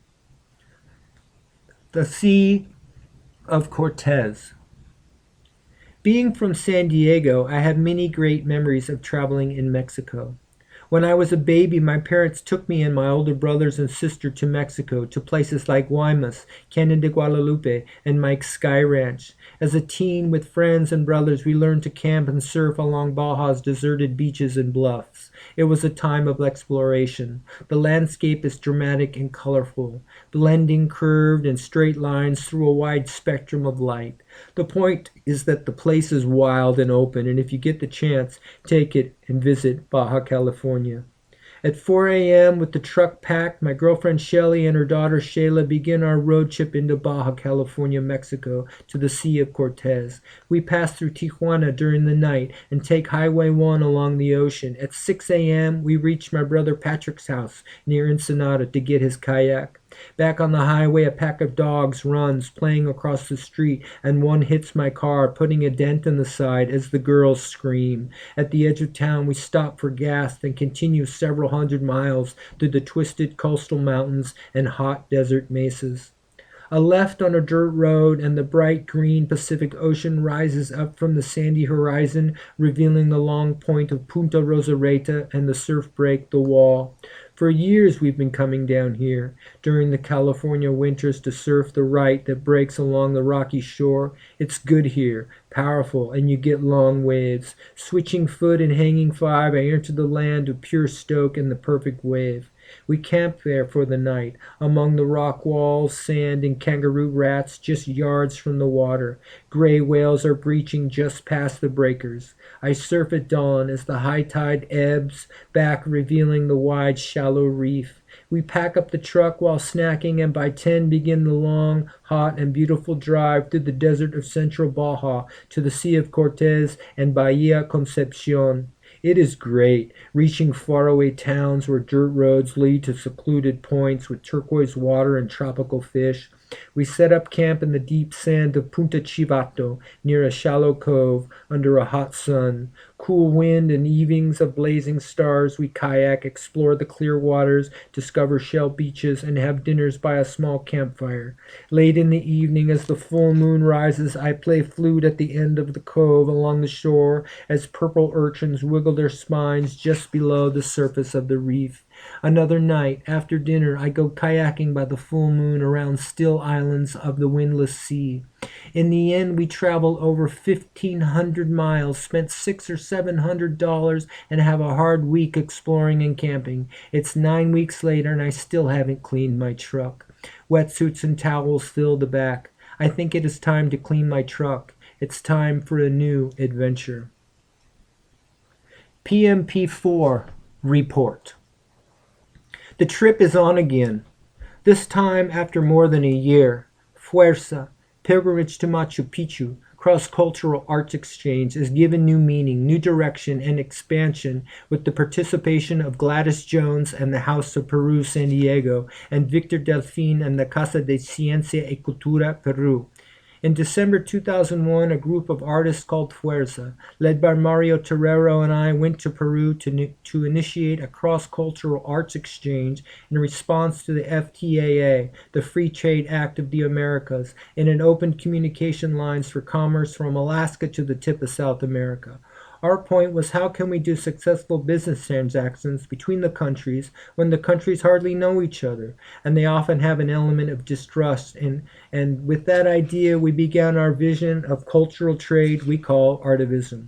The Sea of Cortez. Being from San Diego, I have many great memories of traveling in Mexico. When I was a baby, my parents took me and my older brothers and sister to Mexico, to places like Guaymas, Canyon de Guadalupe, and Mike's Sky Ranch. As a teen, with friends and brothers, we learned to camp and surf along Baja's deserted beaches and bluffs. It was a time of exploration. The landscape is dramatic and colorful, blending curved and straight lines through a wide spectrum of light. The point is that the place is wild and open, and if you get the chance, take it and visit Baja California. At 4 a.m., with the truck packed, my girlfriend Shelly and her daughter Shayla begin our road trip into Baja California, Mexico, to the Sea of Cortez. We pass through Tijuana during the night and take Highway 1 along the ocean. At 6 a.m., we reach my brother Patrick's house near Ensenada to get his kayak. Back on the highway, a pack of dogs runs, playing across the street, and one hits my car, putting a dent in the side as the girls scream. At the edge of town, we stop for gas, then continue several hundred miles through the twisted coastal mountains and hot desert mesas. A left on a dirt road, and the bright green Pacific Ocean rises up from the sandy horizon, revealing the long point of Punta Rosarita and the surf break, the wall. For years we've been coming down here during the California winters to surf the right that breaks along the rocky shore. It's good here, powerful, and you get long waves. Switching foot and hanging five, I enter the land of pure stoke and the perfect wave. We camp there for the night, among the rock walls, sand, and kangaroo rats, just yards from the water. Gray whales are breaching just past the breakers. I surf at dawn as the high tide ebbs back, revealing the wide, shallow reef. We pack up the truck while snacking, and by 10 begin the long, hot, and beautiful drive through the desert of central Baja to the Sea of Cortez and Bahia Concepcion. It is great, reaching faraway towns where dirt roads lead to secluded points with turquoise water and tropical fish. We set up camp in the deep sand of Punta Chivato, near a shallow cove, under a hot sun. Cool wind and evenings of blazing stars, we kayak, explore the clear waters, discover shell beaches, and have dinners by a small campfire. Late in the evening, as the full moon rises, I play flute at the end of the cove along the shore as purple urchins wiggle their spines just below the surface of the reef. Another night, after dinner, I go kayaking by the full moon around still islands of the windless sea. In the end, we traveled over 1,500 miles, spent $600 or $700, and have a hard week exploring and camping. It's 9 weeks later, and I still haven't cleaned my truck. Wetsuits and towels fill the back. I think it is time to clean my truck. It's time for a new adventure. PMP4 Report. The trip is on again, this time after more than a year. Fuerza, pilgrimage to Machu Picchu, cross-cultural arts exchange is given new meaning, new direction, and expansion with the participation of Gladys Jones and the House of Peru San Diego and Victor Delfin and the Casa de Ciencia y Cultura Peru. In December 2001, a group of artists called Fuerza, led by Mario Terrero and I, went to Peru to initiate a cross-cultural arts exchange in response to the FTAA, the Free Trade Act of the Americas, and it opened communication lines for commerce from Alaska to the tip of South America. Our point was, how can we do successful business transactions between the countries when the countries hardly know each other and they often have an element of distrust? And with that idea, we began our vision of cultural trade we call artivism.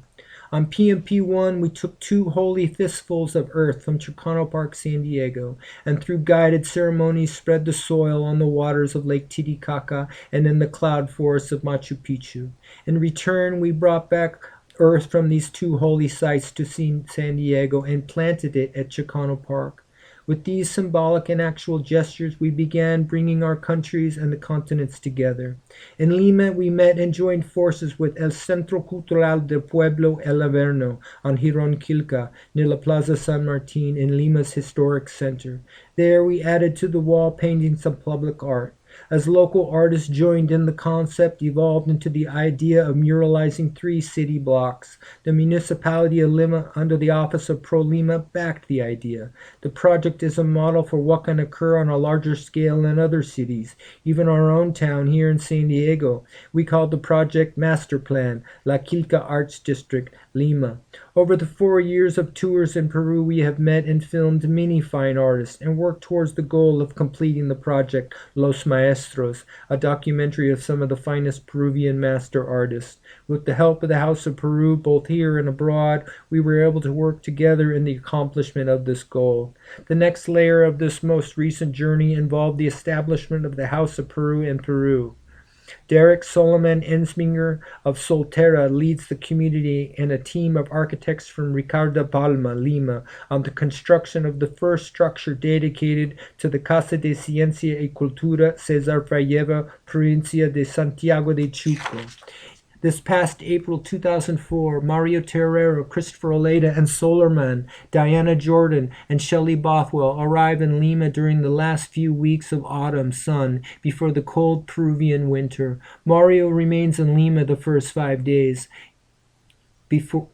On PMP1, we took 2 holy fistfuls of earth from Chicano Park, San Diego, and through guided ceremonies spread the soil on the waters of Lake Titicaca and in the cloud forests of Machu Picchu. In return, we brought back earth from these 2 holy sites to San Diego and planted it at Chicano Park. With these symbolic and actual gestures, we began bringing our countries and the continents together. In Lima, we met and joined forces with El Centro Cultural del Pueblo El Averno on Giron Quilca, near La Plaza San Martin in Lima's historic center. There, we added to the wall paintings of public art. As local artists joined in, the concept evolved into the idea of muralizing 3 city blocks. The municipality of Lima, under the office of Pro Lima, backed the idea. The project is a model for what can occur on a larger scale in other cities, even our own town here in San Diego. We called the project Master Plan, La Quilca Arts District, Lima. Over the 4 years of tours in Peru, we have met and filmed many fine artists and worked towards the goal of completing the project Los Maestros, a documentary of some of the finest Peruvian master artists. With the help of the House of Peru, both here and abroad, we were able to work together in the accomplishment of this goal. The next layer of this most recent journey involved the establishment of the House of Peru in Peru. Derek Solomon Ensminger of Solterra leads the community and a team of architects from Ricardo Palma, Lima, on the construction of the first structure dedicated to the Casa de Ciencia y Cultura Cesar Vallejo, Provincia de Santiago de Chuco. This past April 2004, Mario Terrero, Christopher Oleata, and Solarman, Diana Jordan, and Shelley Bothwell arrived in Lima during the last few weeks of autumn sun before the cold Peruvian winter. Mario remains in Lima the first 5 days. Before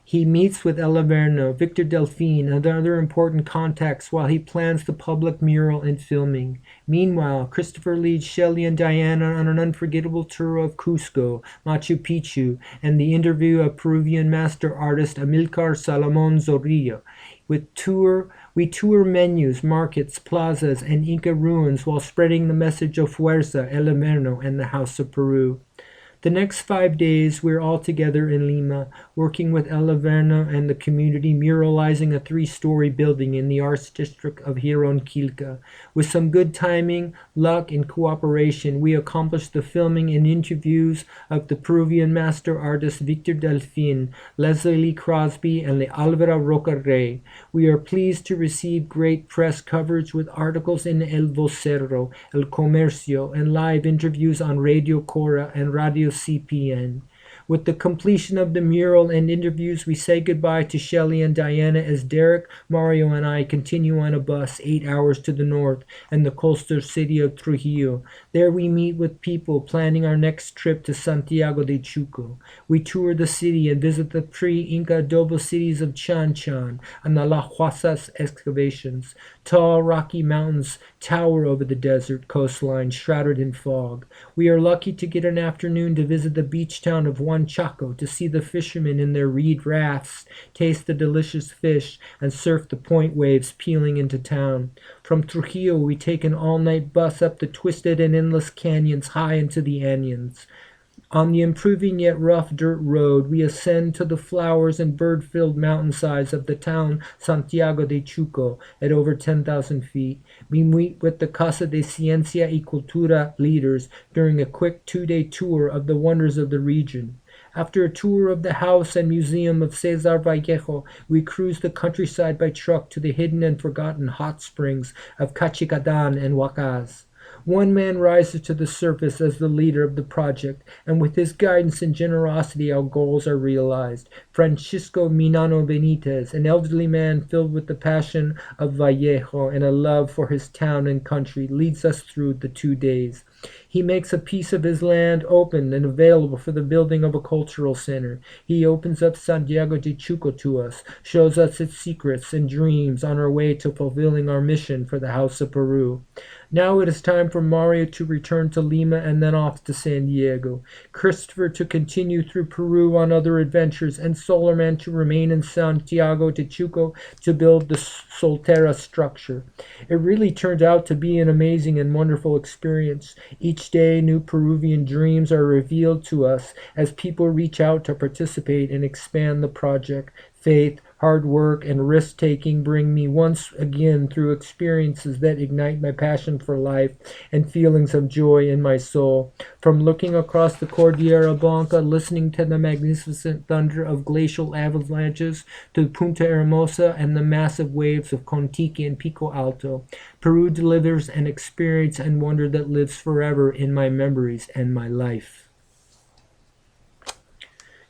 he meets with Elaverno, Victor Delfin, and other important contacts while he plans the public mural and filming. Meanwhile, Christopher leads Shelley and Diana on an unforgettable tour of Cusco, Machu Picchu, and the interview of Peruvian master artist Amilcar Salomon Zorrillo. We tour menus, markets, plazas, and Inca ruins while spreading the message of Fuerza, Elaverno, and the House of Peru. The next 5 days, we're all together in Lima, working with Elaverno and the community, muralizing a 3-story building in the arts district of Giron Quilca. With some good timing, luck, and cooperation, we accomplished the filming and interviews of the Peruvian master artists Victor Delfin, Leslie Lee Crosby, and Alvaro Roca Rey. We are pleased to receive great press coverage with articles in El Vocero, El Comercio, and live interviews on Radio Cora and Radio CPN. With the completion of the mural and interviews, we say goodbye to Shelley and Diana as Derek, Mario, and I continue on a bus 8 hours to the north and the coastal city of Trujillo. There we meet with people planning our next trip to Santiago de Chuco. We tour the city and visit the pre-Inca adobe cities of Chan Chan and the La Huasas excavations. Tall, rocky mountains tower over the desert coastline, shrouded in fog. We are lucky to get an afternoon to visit the beach town of Huanchaco, to see the fishermen in their reed rafts, taste the delicious fish, and surf the point waves peeling into town. From Trujillo, we take an all-night bus up the twisted and endless canyons high into the Anyans. On the improving yet rough dirt road, we ascend to the flowers and bird-filled mountainsides of the town Santiago de Chuco at over 10,000 feet. We meet with the Casa de Ciencia y Cultura leaders during a quick 2-day tour of the wonders of the region. After a tour of the house and museum of Cesar Vallejo, we cruise the countryside by truck to the hidden and forgotten hot springs of Cachicadan and Huacaz. One man rises to the surface as the leader of the project, and with his guidance and generosity our goals are realized. Francisco Minano Benitez, an elderly man filled with the passion of Vallejo and a love for his town and country, leads us through the 2 days. He makes a piece of his land open and available for the building of a cultural center. He opens up Santiago de Chuco to us, shows us its secrets and dreams on our way to fulfilling our mission for the House of Peru. Now it is time for Mario to return to Lima and then off to San Diego, Christopher to continue through Peru on other adventures, and Solarman to remain in Santiago de Chuco to build the Solterra structure. It really turned out to be an amazing and wonderful experience. Each day, new Peruvian dreams are revealed to us as people reach out to participate and expand the project. Faith, hard work, and risk-taking bring me once again through experiences that ignite my passion for life and feelings of joy in my soul. From looking across the Cordillera Blanca, listening to the magnificent thunder of glacial avalanches, to Punta Hermosa and the massive waves of Contique and Pico Alto, Peru delivers an experience and wonder that lives forever in my memories and my life.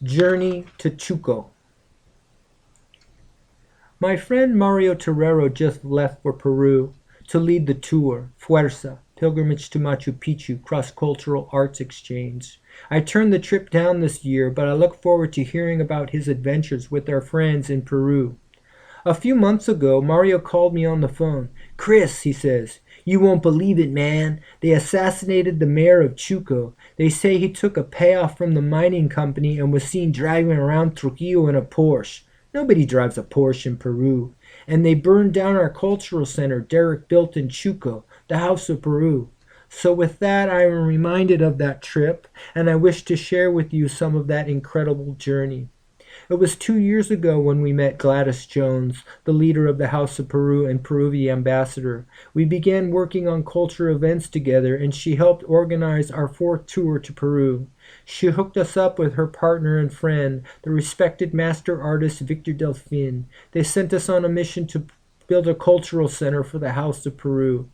Journey to Chuco. My friend Mario Terrero just left for Peru to lead the tour, Fuerza, pilgrimage to Machu Picchu, cross-cultural arts exchange. I turned the trip down this year, but I look forward to hearing about his adventures with our friends in Peru. A few months ago, Mario called me on the phone. "Chris," he says, "you won't believe it, man. They assassinated the mayor of Chuco. They say he took a payoff from the mining company and was seen driving around Trujillo in a Porsche. Nobody drives a Porsche in Peru. And they burned down our cultural center Derek built in Chuco, the House of Peru." So with that, I am reminded of that trip, and I wish to share with you some of that incredible journey. It was 2 years ago when we met Gladys Jones, the leader of the House of Peru and Peruvian ambassador. We began working on culture events together, and she helped organize our fourth tour to Peru. She hooked us up with her partner and friend, the respected master artist Victor Delfin. They sent us on a mission to build a cultural center for the House of Peru.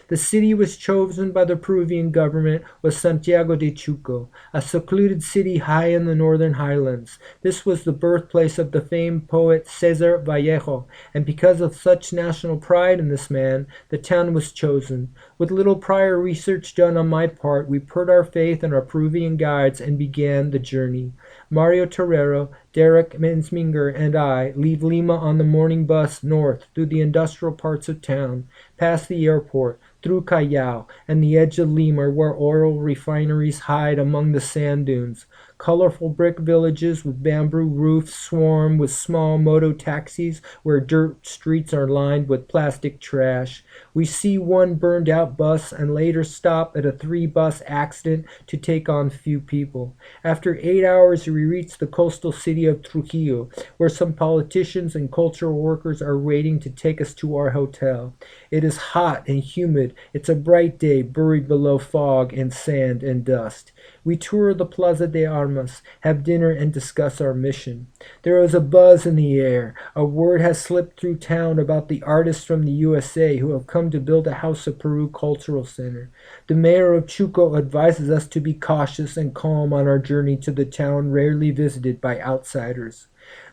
The city was chosen by the Peruvian government was Santiago de Chuco, a secluded city high in the northern highlands. This was the birthplace of the famed poet Cesar Vallejo, and because of such national pride in this man, the town was chosen. With little prior research done on my part, we put our faith in our Peruvian guides and began the journey. Mario Torrero, Derek Mensminger, and I leave Lima on the morning bus north through the industrial parts of town, past the airport, through Callao and the edge of Lima where oil refineries hide among the sand dunes. Colorful brick villages with bamboo roofs swarm with small moto taxis where dirt streets are lined with plastic trash. We see one burned out bus and later stop at a 3-bus accident to take on few people. After 8 hours we reach the coastal city of Trujillo, where some politicians and cultural workers are waiting to take us to our hotel. It is hot and humid. It's a bright day buried below fog and sand and dust. We tour the Plaza de Armas, have dinner, and discuss our mission. There is a buzz in the air. A word has slipped through town about the artists from the USA who have come to build a House of Peru Cultural Center. The mayor of Chuco advises us to be cautious and calm on our journey to the town rarely visited by outsiders.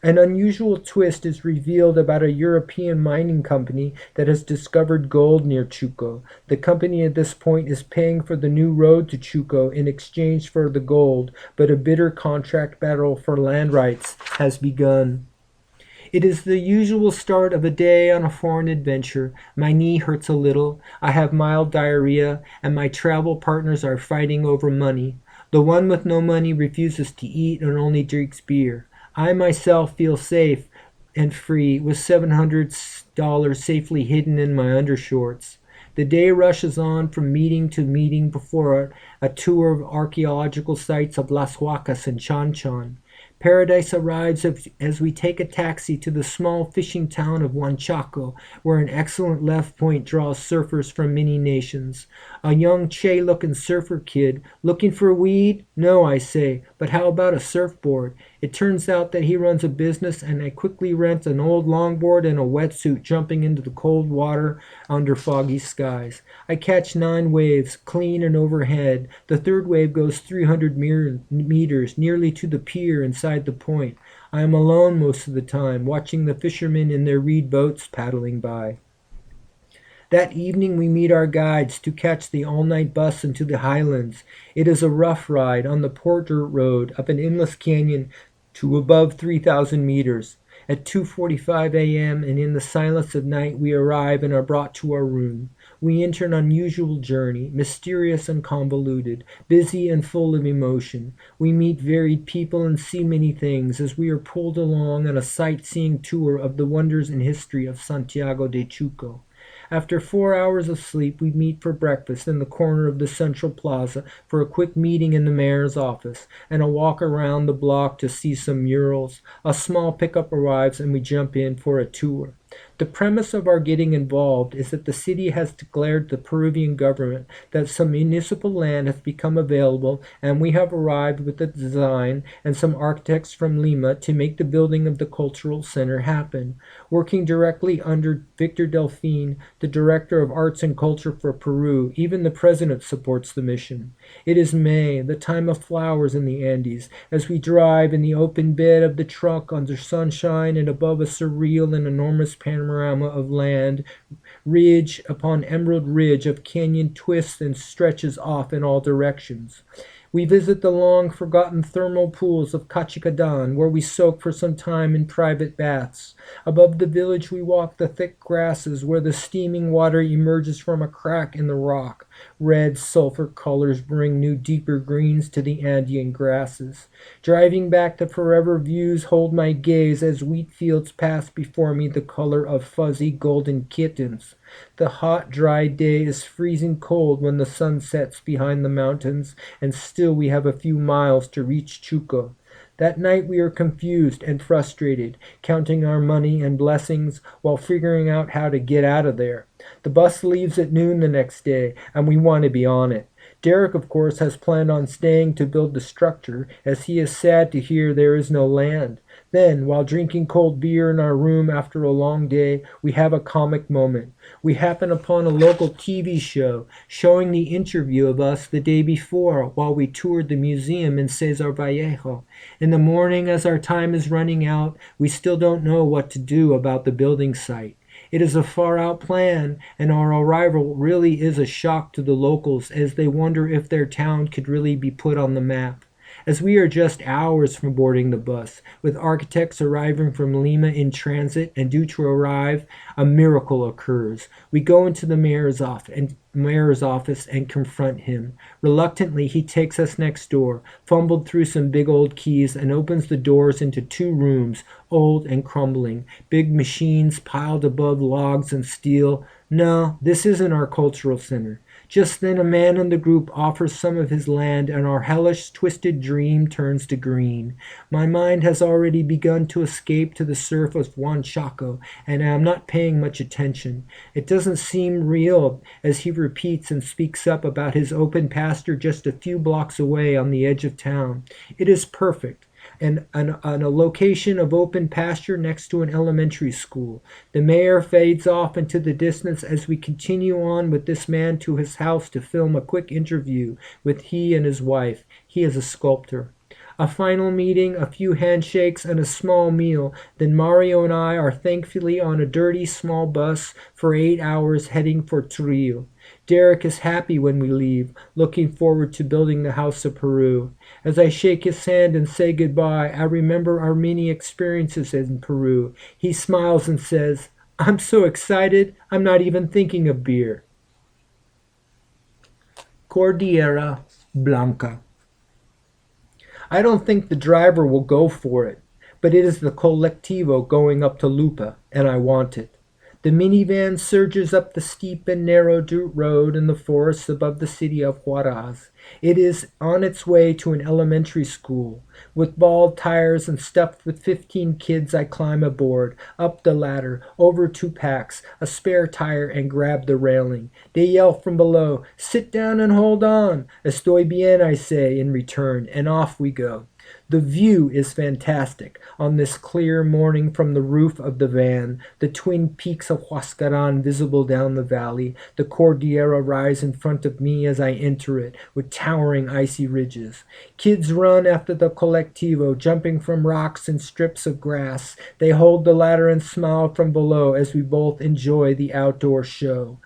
An unusual twist is revealed about a European mining company that has discovered gold near Chuco. The company at this point is paying for the new road to Chuco in exchange for the gold, but a bitter contract battle for land rights has begun. It is the usual start of a day on a foreign adventure. My knee hurts a little, I have mild diarrhea, and my travel partners are fighting over money. The one with no money refuses to eat and only drinks beer. I myself feel safe and free with $700 safely hidden in my undershorts. The day rushes on from meeting to meeting before a tour of archaeological sites of Las Huacas and Chan Chan. Paradise arrives as we take a taxi to the small fishing town of Huanchaco, where an excellent left point draws surfers from many nations. A young Che-looking surfer kid, looking for weed? No, I say, but how about a surfboard? It turns out that he runs a business, and I quickly rent an old longboard and a wetsuit, jumping into the cold water under foggy skies. I catch 9 waves, clean and overhead. The third wave goes 300 meters, nearly to the pier inside the point. I am alone most of the time, watching the fishermen in their reed boats paddling by. That evening we meet our guides to catch the all-night bus into the highlands. It is a rough ride on the Porter Road up an endless canyon to above 3,000 meters. At 2:45 a.m. and in the silence of night we arrive and are brought to our room. We enter an unusual journey, mysterious and convoluted, busy and full of emotion. We meet varied people and see many things as we are pulled along on a sightseeing tour of the wonders and history of Santiago de Chuco. After 4 hours of sleep, we meet for breakfast in the corner of the central plaza for a quick meeting in the mayor's office and a walk around the block to see some murals. A small pickup arrives and we jump in for a tour. The premise of our getting involved is that the city has declared to the Peruvian government that some municipal land has become available, and we have arrived with the design and some architects from Lima to make the building of the cultural center happen. Working directly under Victor Delfin, the director of arts and culture for Peru, even the president supports the mission. It is May, the time of flowers in the Andes, as we drive in the open bed of the truck under sunshine and above a surreal and enormous panorama of land Ridge upon emerald ridge of canyon twists and stretches off in all directions. We visit the long forgotten thermal pools of Cachicadan, where we soak for some time in private baths. Above the village we walk the thick grasses where the steaming water emerges from a crack in the rock. Red sulfur colors bring new deeper greens to the Andean grasses. Driving back, the forever views hold my gaze as wheat fields pass before me the color of fuzzy golden kittens. The hot, dry day is freezing cold when the sun sets behind the mountains, and still we have a few miles to reach Chuco. That night we are confused and frustrated, counting our money and blessings while figuring out how to get out of there. The bus leaves at noon the next day, and we want to be on it. Derek, of course, has planned on staying to build the structure, as he is sad to hear there is no land. Then, while drinking cold beer in our room after a long day, we have a comic moment. We happen upon a local TV show showing the interview of us the day before while we toured the museum in Cesar Vallejo. In the morning, as our time is running out, we still don't know what to do about the building site. It is a far out plan, and our arrival really is a shock to the locals as they wonder if their town could really be put on the map. As we are just hours from boarding the bus, with architects arriving from Lima in transit and due to arrive, a miracle occurs. We go into the mayor's office and confront him. Reluctantly, he takes us next door, fumbled through some big old keys, and opens the doors into two rooms, old and crumbling, big machines piled above logs and steel. No, this isn't our cultural center. Just then a man in the group offers some of his land, and our hellish, twisted dream turns to green. My mind has already begun to escape to the surf of Juan Chaco, and I am not paying much attention. It doesn't seem real as he repeats and speaks up about his open pasture just a few blocks away on the edge of town. It is perfect. And on a location of open pasture next to an elementary school. The mayor fades off into the distance as we continue on with this man to his house to film a quick interview with he and his wife. He is a sculptor. A final meeting, a few handshakes, and a small meal. Then Mario and I are thankfully on a dirty small bus for 8 hours heading for Trujillo. Derek is happy when we leave, looking forward to building the House of Peru. As I shake his hand and say goodbye, I remember our many experiences in Peru. He smiles and says, "I'm so excited, I'm not even thinking of beer." Cordillera Blanca. I don't think the driver will go for it, but it is the colectivo going up to Lupa, and I want it. The minivan surges up the steep and narrow dirt road in the forests above the city of Huaraz. It is on its way to an elementary school. With bald tires and stuffed with 15 kids, I climb aboard, up the ladder, over 2 packs, a spare tire, and grab the railing. They yell from below, "Sit down and hold on." "Estoy bien," I say in return, and off we go. The view is fantastic on this clear morning from the roof of the van. The twin peaks of Huascaran visible down the valley. The Cordillera rise in front of me as I enter it, with towering icy ridges. Kids run after the colectivo, jumping from rocks and strips of grass. They hold the ladder and smile from below as we both enjoy the outdoor show.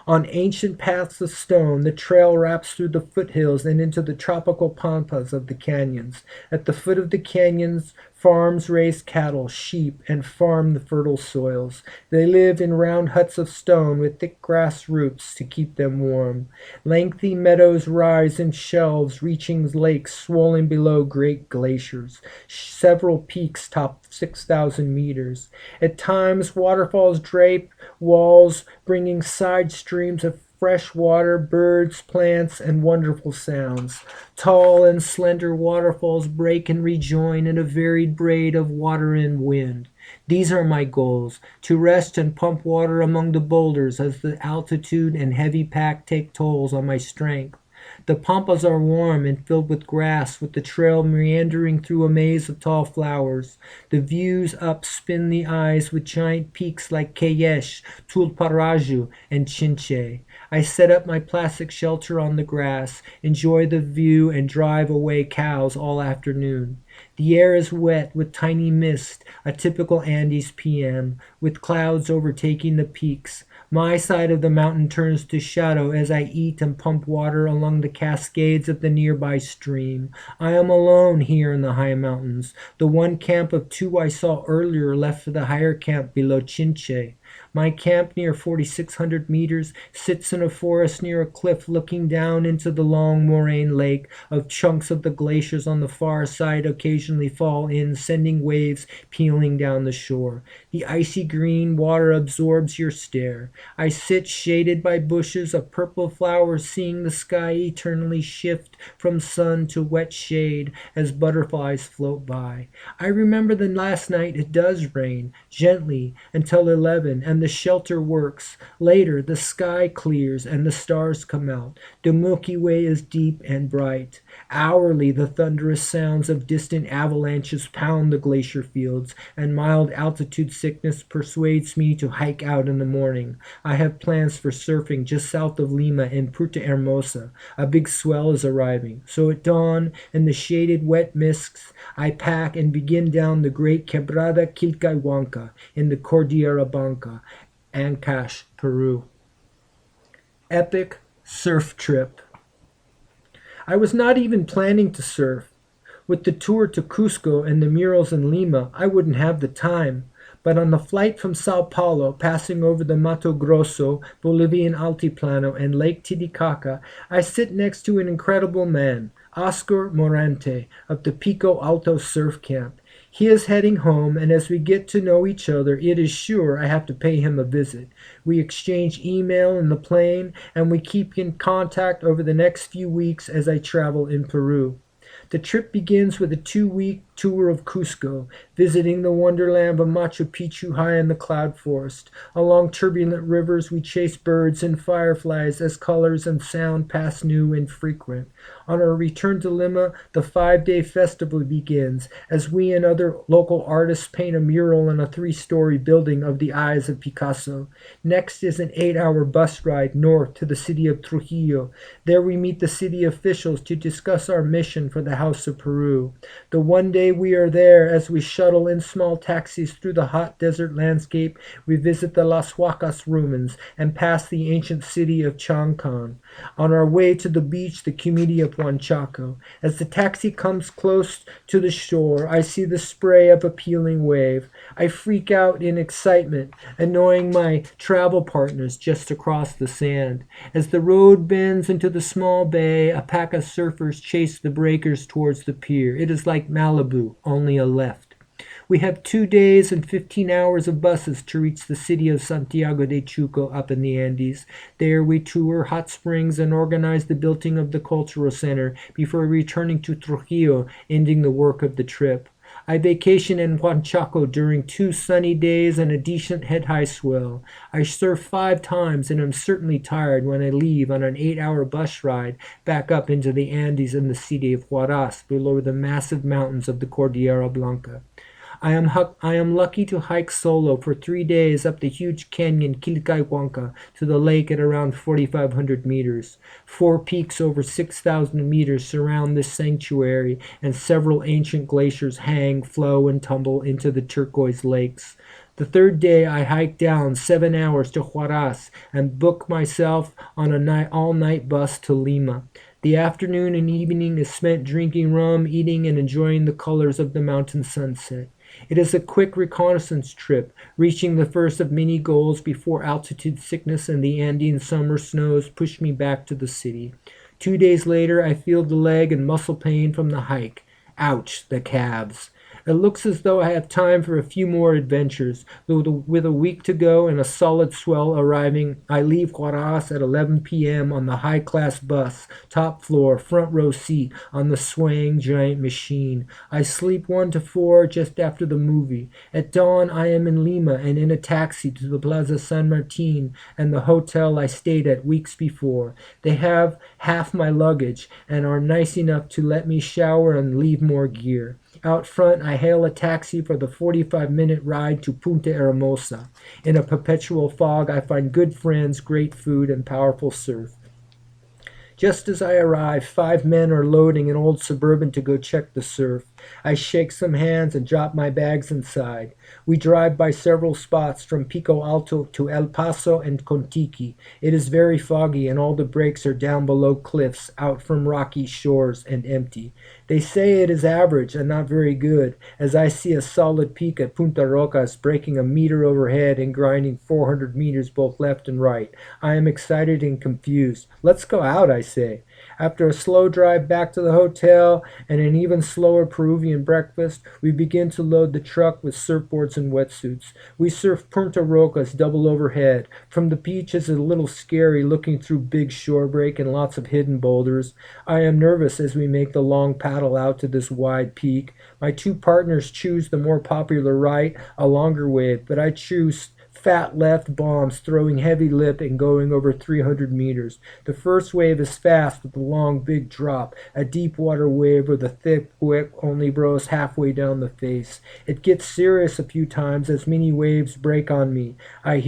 On ancient paths of stone, the trail wraps through the foothills and into the tropical pampas of the canyons. At the foot of the canyons, farms raise cattle, sheep, and farm the fertile soils. They live in round huts of stone with thick grass roots to keep them warm. Lengthy meadows rise in shelves, reaching lakes swollen below great glaciers. Several peaks top 6,000 meters. At times, waterfalls drape walls, bringing side streams of fresh water, birds, plants, and wonderful sounds. Tall and slender waterfalls break and rejoin in a varied braid of water and wind. These are my goals, to rest and pump water among the boulders as the altitude and heavy pack take tolls on my strength. The pampas are warm and filled with grass, with the trail meandering through a maze of tall flowers. The views up spin the eyes with giant peaks like Queyesh, Tulparaju, and Chinche. I set up my plastic shelter on the grass, enjoy the view, and drive away cows all afternoon. The air is wet with tiny mist, a typical Andes PM, with clouds overtaking the peaks. My side of the mountain turns to shadow as I eat and pump water along the cascades of the nearby stream. I am alone here in the high mountains. The one camp of two I saw earlier left for the higher camp below Chinche. My camp near 4,600 meters sits in a forest near a cliff looking down into the long moraine lake of chunks of the glaciers on the far side occasionally fall in, sending waves peeling down the shore. The icy green water absorbs your stare. I sit shaded by bushes of purple flowers, seeing the sky eternally shift from sun to wet shade as butterflies float by. I remember the last night it does rain, gently, until 11, and the shelter works. Later, the sky clears and the stars come out. The Milky Way is deep and bright. Hourly, the thunderous sounds of distant avalanches pound the glacier fields, and mild altitude sickness persuades me to hike out in the morning. I have plans for surfing just south of Lima in Puerto Hermosa. A big swell is arriving. So at dawn, in the shaded wet mists, I pack and begin down the great Quebrada Quilcahuanca in the Cordillera Blanca, Ancash, Peru. Epic surf trip. I was not even planning to surf. With the tour to Cusco and the murals in Lima, I wouldn't have the time. But on the flight from Sao Paulo, passing over the Mato Grosso, Bolivian Altiplano, and Lake Titicaca, I sit next to an incredible man, Oscar Morante, of the Pico Alto Surf Camp. He is heading home, and as we get to know each other, it is sure I have to pay him a visit. We exchange email in the plane, and we keep in contact over the next few weeks as I travel in Peru. The trip begins with a 2-week tour of Cusco, visiting the wonderland of Machu Picchu high in the cloud forest. Along turbulent rivers, we chase birds and fireflies as colors and sound pass new and frequent. On our return to Lima, the 5-day festival begins as we and other local artists paint a mural on a 3-story building of the eyes of Picasso. Next is an 8-hour bus ride north to the city of Trujillo. There we meet the city officials to discuss our mission for the House of Peru. The one day we are there, as we shuttle in small taxis through the hot desert landscape, we visit the Las Huacas ruins and pass the ancient city of Chancan. On our way to the beach, the community of Huanchaco. As the taxi comes close to the shore, I see the spray of a peeling wave. I freak out in excitement, annoying my travel partners just across the sand. As the road bends into the small bay, a pack of surfers chase the breakers towards the pier. It is like Malibu, only a left. We have 2 days and 15 hours of buses to reach the city of Santiago de Chuco up in the Andes. There we tour hot springs and organize the building of the cultural center before returning to Trujillo, ending the work of the trip. I vacation in Huanchaco during 2 sunny days and a decent head-high swell. I surf 5 times and am certainly tired when I leave on an 8-hour bus ride back up into the Andes in the city of Huaraz below the massive mountains of the Cordillera Blanca. I am lucky to hike solo for 3 days up the huge canyon Quilcahuanca to the lake at around 4,500 meters. 4 peaks over 6,000 meters surround this sanctuary, and several ancient glaciers hang, flow, and tumble into the turquoise lakes. The 3rd day, I hike down 7 hours to Huaraz and book myself on a all-night bus to Lima. The afternoon and evening is spent drinking rum, eating, and enjoying the colors of the mountain sunset. It is a quick reconnaissance trip, reaching the first of many goals before altitude sickness and the Andean summer snows push me back to the city. 2 days later, I feel the leg and muscle pain from the hike. Ouch, the calves. It looks as though I have time for a few more adventures. With a week to go and a solid swell arriving, I leave Huaraz at 11 p.m. on the high-class bus, top floor, front row seat, on the swaying giant machine. I sleep 1 to 4 just after the movie. At dawn, I am in Lima and in a taxi to the Plaza San Martin and the hotel I stayed at weeks before. They have half my luggage and are nice enough to let me shower and leave more gear. Out front, I hail a taxi for the 45-minute ride to Punta Hermosa. In a perpetual fog, I find good friends, great food, and powerful surf. Just as I arrive, 5 men are loading an old Suburban to go check the surf. I shake some hands and drop my bags inside. We drive by several spots from Pico Alto to El Paso and Contiki. It is very foggy and all the brakes are down below cliffs, out from rocky shores and empty. They say it is average and not very good, as I see a solid peak at Punta Rocas breaking a meter overhead and grinding 400 meters both left and right. I am excited and confused. Let's go out, I say. After a slow drive back to the hotel and an even slower Peruvian breakfast, we begin to load the truck with surfboards and wetsuits. We surf Punta Rocas double overhead. From the beach is a little scary looking through big shore break and lots of hidden boulders. I am nervous as we make the long paddle out to this wide peak. My two partners choose the more popular right, a longer wave, but I choose fat left bombs, throwing heavy lip and going over 300 meters. The first wave is fast with a long big drop, a deep water wave where the thick wick only blows halfway down the face. It gets serious a few times as many waves break on me. I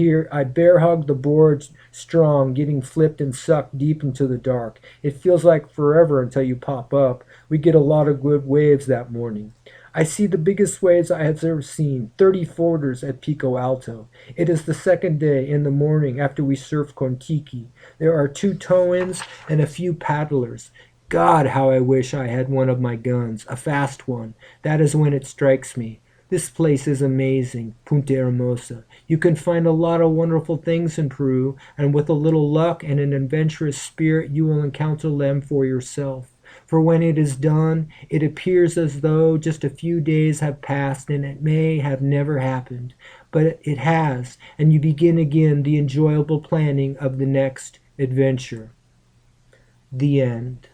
bear hug the boards strong, getting flipped and sucked deep into the dark. It feels like forever until you pop up. We get a lot of good waves that morning. I see the biggest waves I have ever seen, 30-footers at Pico Alto. It is the second day in the morning after we surf Contiki. There are 2 tow-ins and a few paddlers. God, how I wish I had one of my guns, a fast one. That is when it strikes me. This place is amazing, Punta Hermosa. You can find a lot of wonderful things in Peru, and with a little luck and an adventurous spirit, you will encounter them for yourself. For when it is done, it appears as though just a few days have passed and it may have never happened. But it has, and you begin again the enjoyable planning of the next adventure. The end.